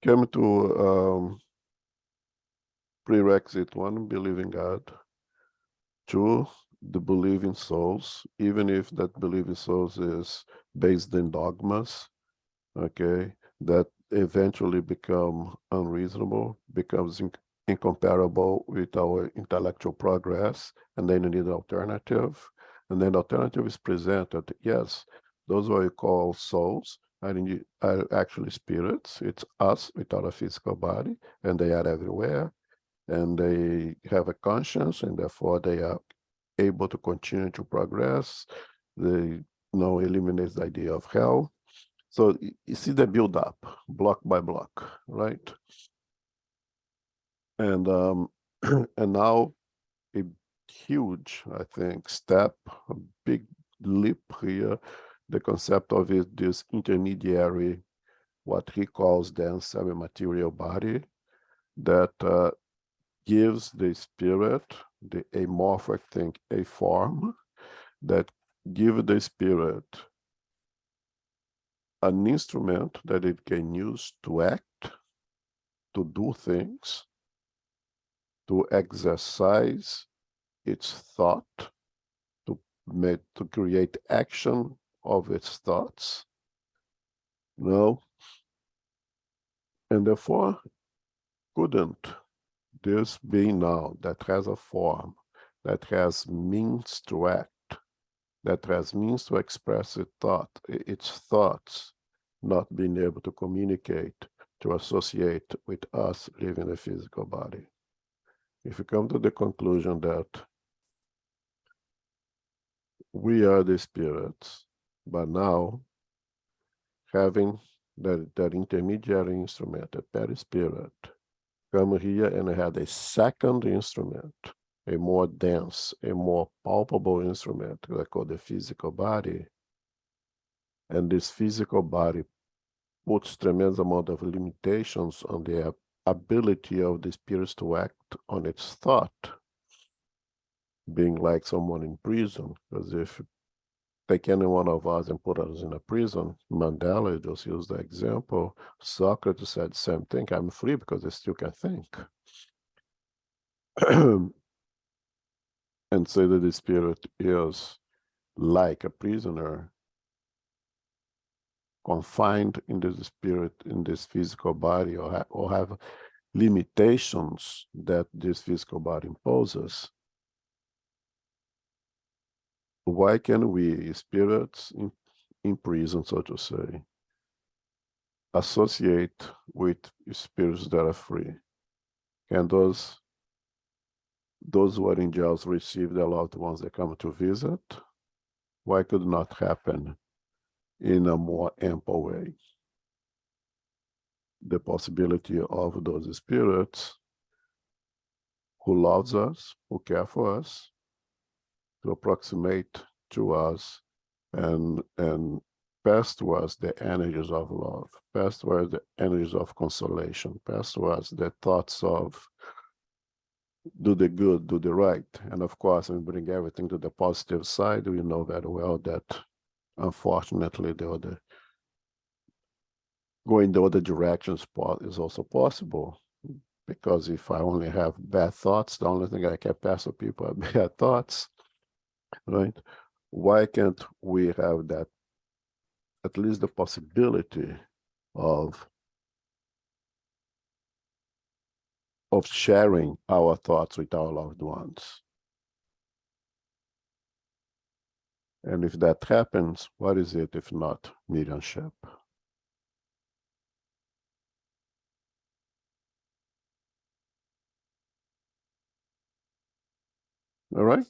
came to prerequisite 1, believe in God. 2, the belief in souls, even if that belief in souls is based in dogmas, okay, that eventually become unreasonable, becomes incomparable with our intellectual progress, and then you need an alternative. And then the alternative is presented. Yes, those what you call souls are actually spirits. It's us without a physical body, and they are everywhere, and they have a conscience, and therefore they are able to continue to progress. They eliminate the idea of hell. So you see the build up block by block, right? And and now a huge, I think, step, a big leap here, the concept of this intermediary, what he calls then semi-material body, that gives the spirit, the amorphic thing, a form, that give the spirit an instrument that it can use to act, to do things, to exercise its thought, to create action of its thoughts. No, and therefore couldn't this being now that has a form, that has means to act, that has means to express its thoughts, not being able to communicate, to associate with us living a physical body? If you come to the conclusion that we are the spirits, but now having that intermediary instrument, a perispirit, come here and had a second instrument, a more dense, a more palpable instrument, like called the physical body. And this physical body puts tremendous amount of limitations on the ability of the spirits to act on its thought, being like someone in prison. Because if you take any one of us and put us in a prison, Mandela just used the example, Socrates said the same thing, I'm free because I still can think. And say that the spirit is like a prisoner confined in this spirit, in this physical body, or have limitations that this physical body imposes, why can we, spirits in prison, so to say, associate with spirits that are free? Can those who are in jails receive their loved ones that come to visit? Why could not happen in a more ample way? The possibility of those spirits who loves us, who care for us, to approximate to us and pass to us the energies of love, pass to us the energies of consolation, pass to us the thoughts of do the good, do the right. And of course, we bring everything to the positive side. We know very well that unfortunately going the other direction is also possible. Because if I only have bad thoughts, the only thing I can pass to people are bad thoughts, right? Why can't we have that, at least the possibility of sharing our thoughts with our loved ones? And if that happens, what is it if not mediumship? All right.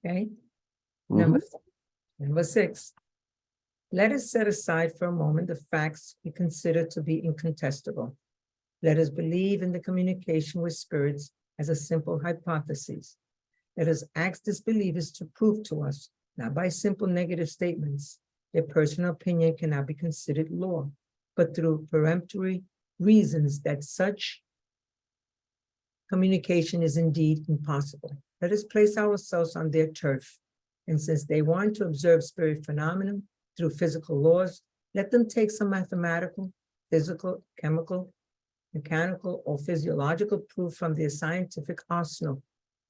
Okay. Mhm. Number 6. Let us set aside for a moment the facts we consider to be incontestable. Let us believe in the communication with spirits as a simple hypothesis. Let us ask disbelievers to prove to us, not by simple negative statements, their personal opinion cannot be considered law, but through peremptory reasons that such communication is indeed impossible. Let us place ourselves on their turf. And since they want to observe spirit phenomena through physical laws, let them take some mathematical, physical, chemical, mechanical, or physiological proof from their scientific arsenal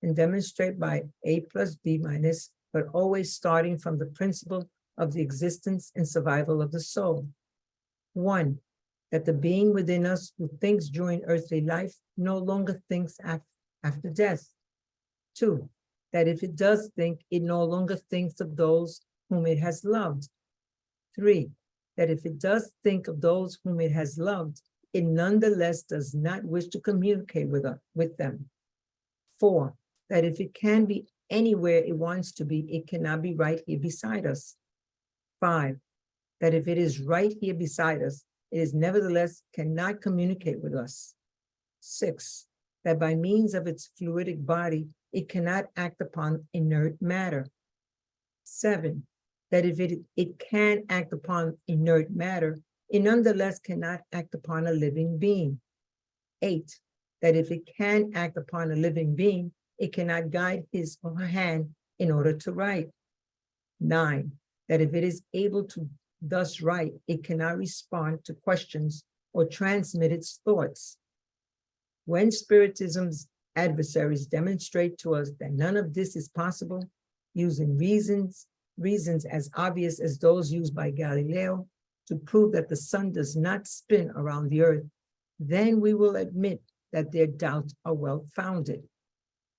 and demonstrate by A plus B minus, but always starting from the principle of the existence and survival of the soul. 1, that the being within us who thinks during earthly life no longer thinks after death. 2, that if it does think, it no longer thinks of those whom it has loved. 3, that if it does think of those whom it has loved, it nonetheless does not wish to communicate with them. 4, that if it can be anywhere it wants to be, it cannot be right here beside us. 5, that if it is right here beside us, it is nevertheless cannot communicate with us. 6, that by means of its fluidic body, it cannot act upon inert matter. 7, that if it can act upon inert matter, it nonetheless cannot act upon a living being. 8, that if it can act upon a living being, it cannot guide his or her hand in order to write. 9, that if it is able to thus write, it cannot respond to questions or transmit its thoughts. When Spiritism's adversaries demonstrate to us that none of this is possible, using reasons as obvious as those used by Galileo to prove that the sun does not spin around the earth, then we will admit that their doubts are well-founded.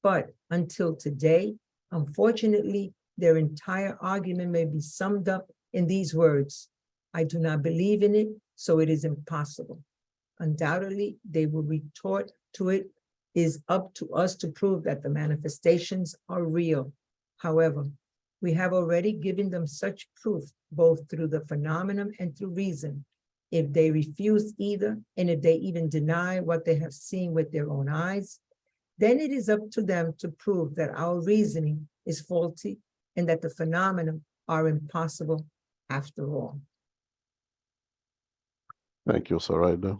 But until today, unfortunately, their entire argument may be summed up in these words: I do not believe in it, so it is impossible. Undoubtedly, they will retort to it is up to us to prove that the manifestations are real. However, we have already given them such proof, both through the phenomenon and through reason. If they refuse either, and if they even deny what they have seen with their own eyes, then it is up to them to prove that our reasoning is faulty and that the phenomena are impossible after all. Thank you, Sarayda.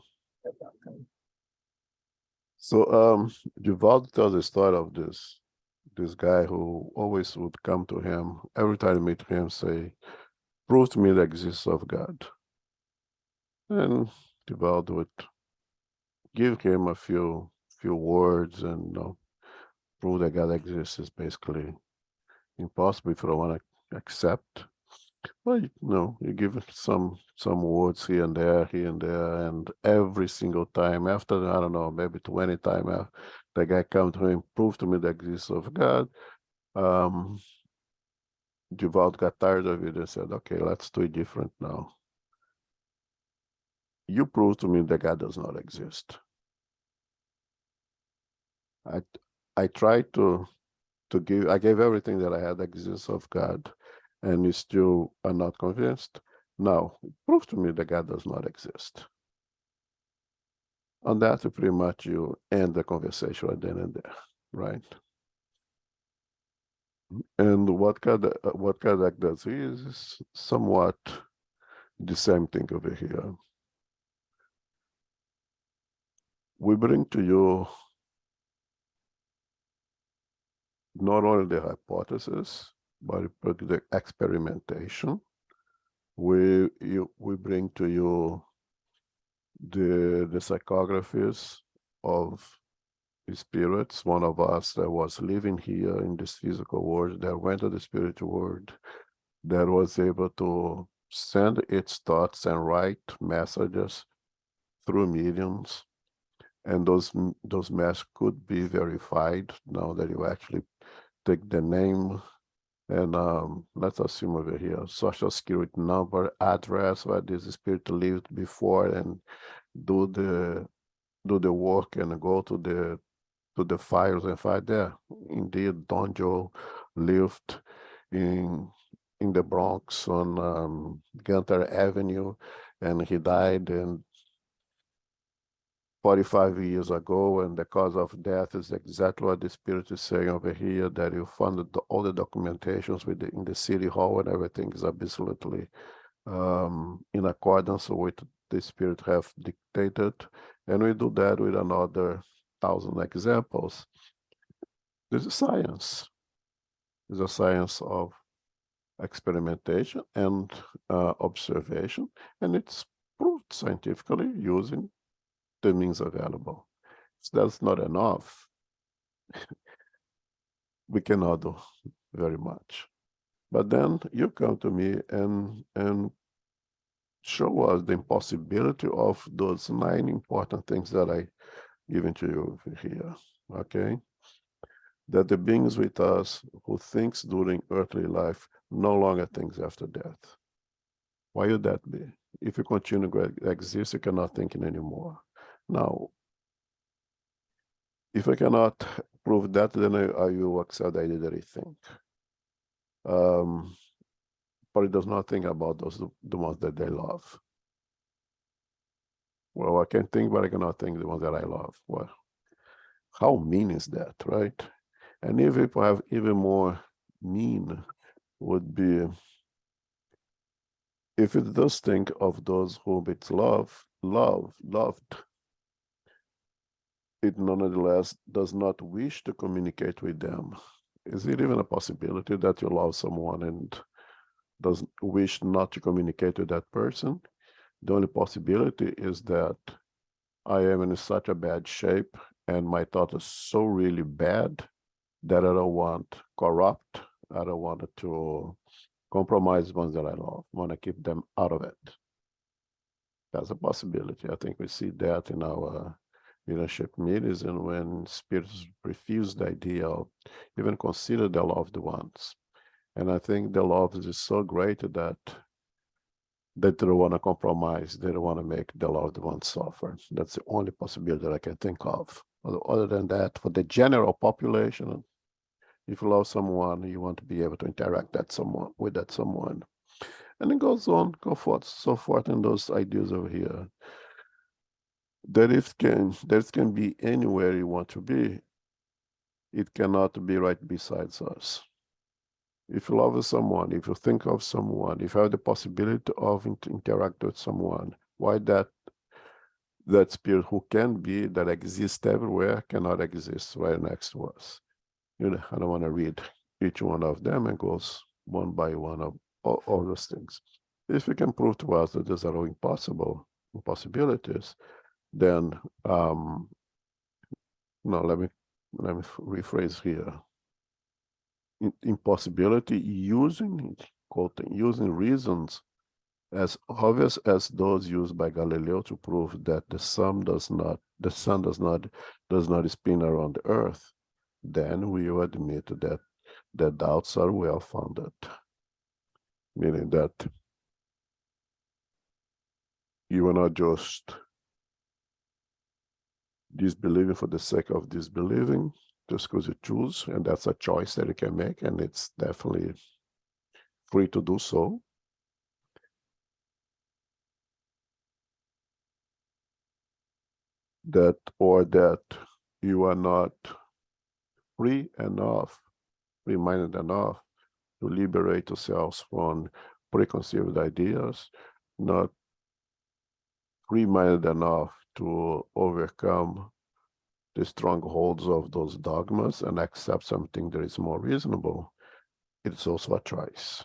So Givaldo tells the story of this guy who always would come to him every time he meet him, say, prove to me the existence of God. And Givaldo would give him a few words and prove that God exists is basically impossible if you don't want to accept. Well, you give it some words here and there, and every single time after, I don't know, maybe 20 times, the guy comes to him, prove to me the existence of God. Duvall got tired of it and said, okay, let's do it different now. You prove to me that God does not exist. I tried to give, I gave everything that I had, the existence of God, and you still are not convinced. Now, prove to me that God does not exist. On that, pretty much you end the conversation right then and there, right? And what Kardec does is somewhat the same thing over here. We bring to you not only the hypothesis, but the experimentation. We bring to you the psychographies of spirits. One of us that was living here in this physical world, that went to the spiritual world, that was able to send its thoughts and write messages through mediums, and those messages could be verified now that you actually take the name and let's assume over here social security number, address where this spirit lived before, and do the work and go to the files and find there. Indeed, Don Joe lived in the Bronx on Gunter Avenue, and he died in 45 years ago, and the cause of death is exactly what the spirit is saying over here, that you found all the documentations in the city hall, and everything is absolutely in accordance with the spirit have dictated. And we do that with another 1,000 examples. This is science. It's a science of experimentation and observation, and it's proved scientifically using the means available. So that's not enough. We cannot do very much. But then you come to me and show us the impossibility of those 9 important things that I given to you here, okay? That the beings with us who thinks during earthly life no longer thinks after death. Why would that be? If you continue to exist, you cannot think anymore. Now, if I cannot prove that, then I will accept that I didn't think. But it does not think about the ones that they love. Well, I can think, but I cannot think the ones that I love. Well, how mean is that, right? And if people have even more mean, would be if it does think of those whom it's loved, it nonetheless does not wish to communicate with them. Is it even a possibility that you love someone and doesn't wish not to communicate with that person? The only possibility is that I am in such a bad shape and my thought is so really bad that I don't want corrupt. I don't want to compromise ones that I love. I want to keep them out of it. That's a possibility. I think we see that in our leadership meetings, and when spirits refuse the idea of even consider their loved ones. And I think the love is so great that they don't want to compromise. They don't want to make the loved ones suffer. That's the only possibility that I can think of. Other than that, for the general population, if you love someone, you want to be able to interact with that someone. And it goes on, so forth in those ideas over here. That can be anywhere you want to be. It cannot be right besides us. If you love someone, if you think of someone, if you have the possibility of interact with someone, why that spirit who can be, that exists everywhere, cannot exist right next to us? I don't want to read each one of them, and goes one by one of all those things. If you can prove to us that these are all impossibilities, then no, let me rephrase here. impossibility using, quoting, using reasons as obvious as those used by Galileo to prove that the sun does not spin around the earth, then we will admit that the doubts are well founded. Meaning that you are not just disbelieving for the sake of disbelieving, just because you choose, and that's a choice that you can make, and it's definitely free to do so. That you are not free-minded enough to liberate yourselves from preconceived ideas, not free-minded enough to overcome the strongholds of those dogmas and accept something that is more reasonable. It's also a choice.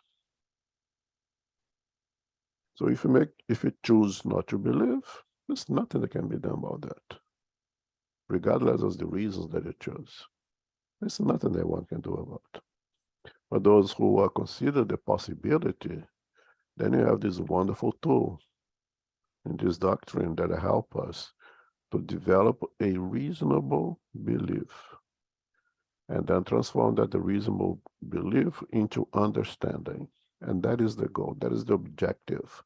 So if you choose not to believe, there's nothing that can be done about that. Regardless of the reasons that you choose. There's nothing that one can do about it. For those who are considered the possibility, then you have this wonderful tool in this doctrine that help us to develop a reasonable belief and then transform that the reasonable belief into understanding. And that is the goal, that is the objective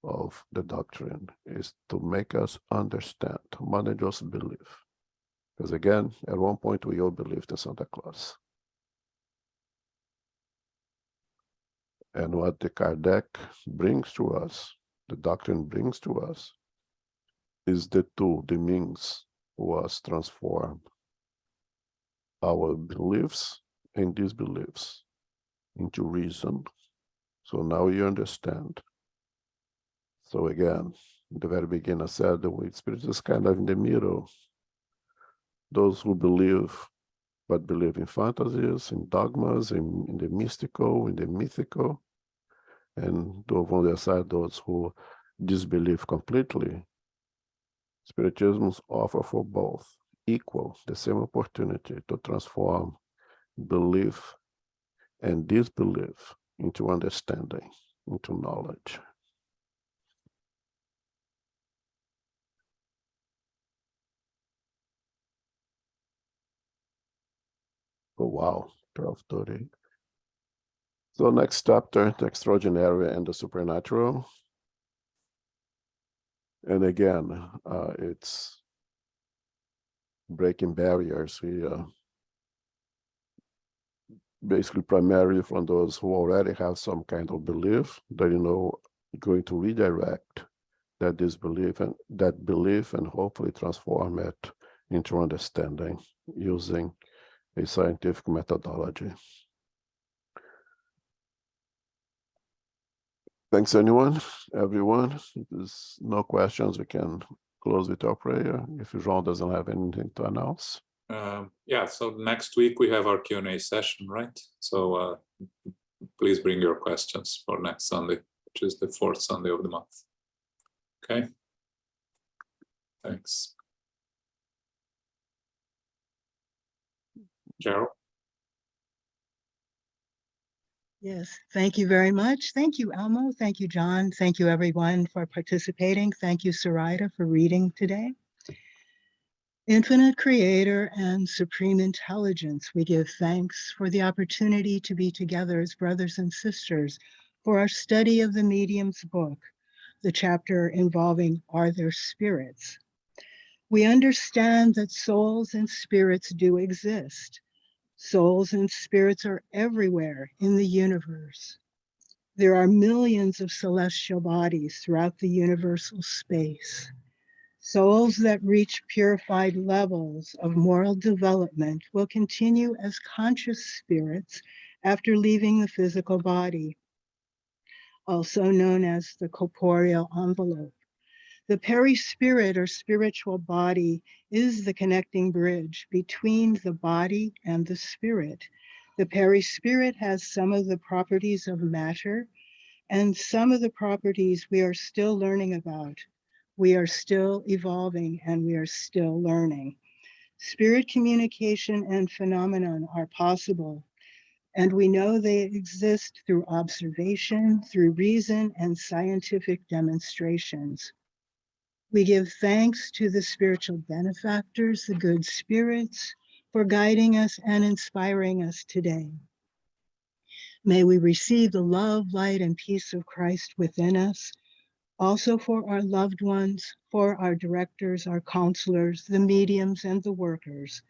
of the doctrine, is to make us understand, more than just believe. Because again, at one point we all believed in Santa Claus. And what the Kardec brings to us, the doctrine brings to us, is the tool, the means was transform our beliefs and disbeliefs into reason. So now you understand. So again, in the very beginning I said the way spirit is kind of in the middle. Those who believe, but believe in fantasies, in dogmas, in the mystical, in the mythical, and on the other side, those who disbelieve completely. Spiritism offers for both equal, the same opportunity to transform belief and disbelief into understanding, into knowledge. Oh, wow, 12:30. So next chapter, the extraordinary and the supernatural. And again, it's breaking barriers here. Basically, primarily from those who already have some kind of belief that, going to redirect that disbelief and that belief and hopefully transform it into understanding using a scientific methodology. Thanks, everyone. If there's no questions, we can close with our prayer. If Jean doesn't have anything to announce. Yeah, so next week we have our Q&A session, right? So please bring your questions for next Sunday, which is the 4th Sunday of the month. Okay. Thanks. Carol? Yes, thank you very much. Thank you, Elmo. Thank you, John. Thank you, everyone, for participating. Thank you, Sarita, for reading today. Infinite Creator and Supreme Intelligence, we give thanks for the opportunity to be together as brothers and sisters for our study of the Medium's book, the chapter involving Are There Spirits? We understand that souls and spirits do exist. Souls and spirits are everywhere in the universe. There are millions of celestial bodies throughout the universal space. Souls that reach purified levels of moral development will continue as conscious spirits after leaving the physical body, also known as the corporeal envelope. The perispirit or spiritual body is the connecting bridge between the body and the spirit. The perispirit has some of the properties of matter and some of the properties we are still learning about. We are still evolving and we are still learning. Spirit communication and phenomenon are possible and we know they exist through observation, through reason, and scientific demonstrations. We give thanks to the spiritual benefactors, the good spirits, for guiding us and inspiring us today. May we receive the love, light, and peace of Christ within us, also for our loved ones, for our directors, our counselors, the mediums, and the workers.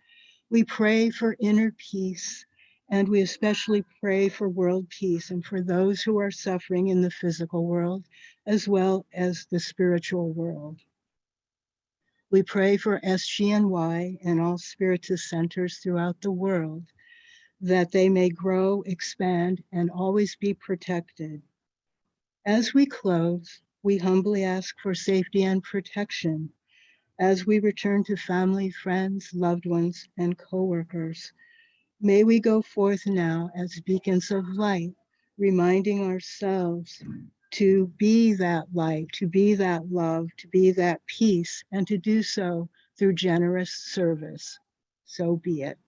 We pray for inner peace, and we especially pray for world peace and for those who are suffering in the physical world, as well as the spiritual world. We pray for SGNY and all Spiritist centers throughout the world, that they may grow, expand, and always be protected. As we close, we humbly ask for safety and protection as we return to family, friends, loved ones, and coworkers. May we go forth now as beacons of light, reminding ourselves to be that light, to be that love, to be that peace, and to do so through generous service. So be it.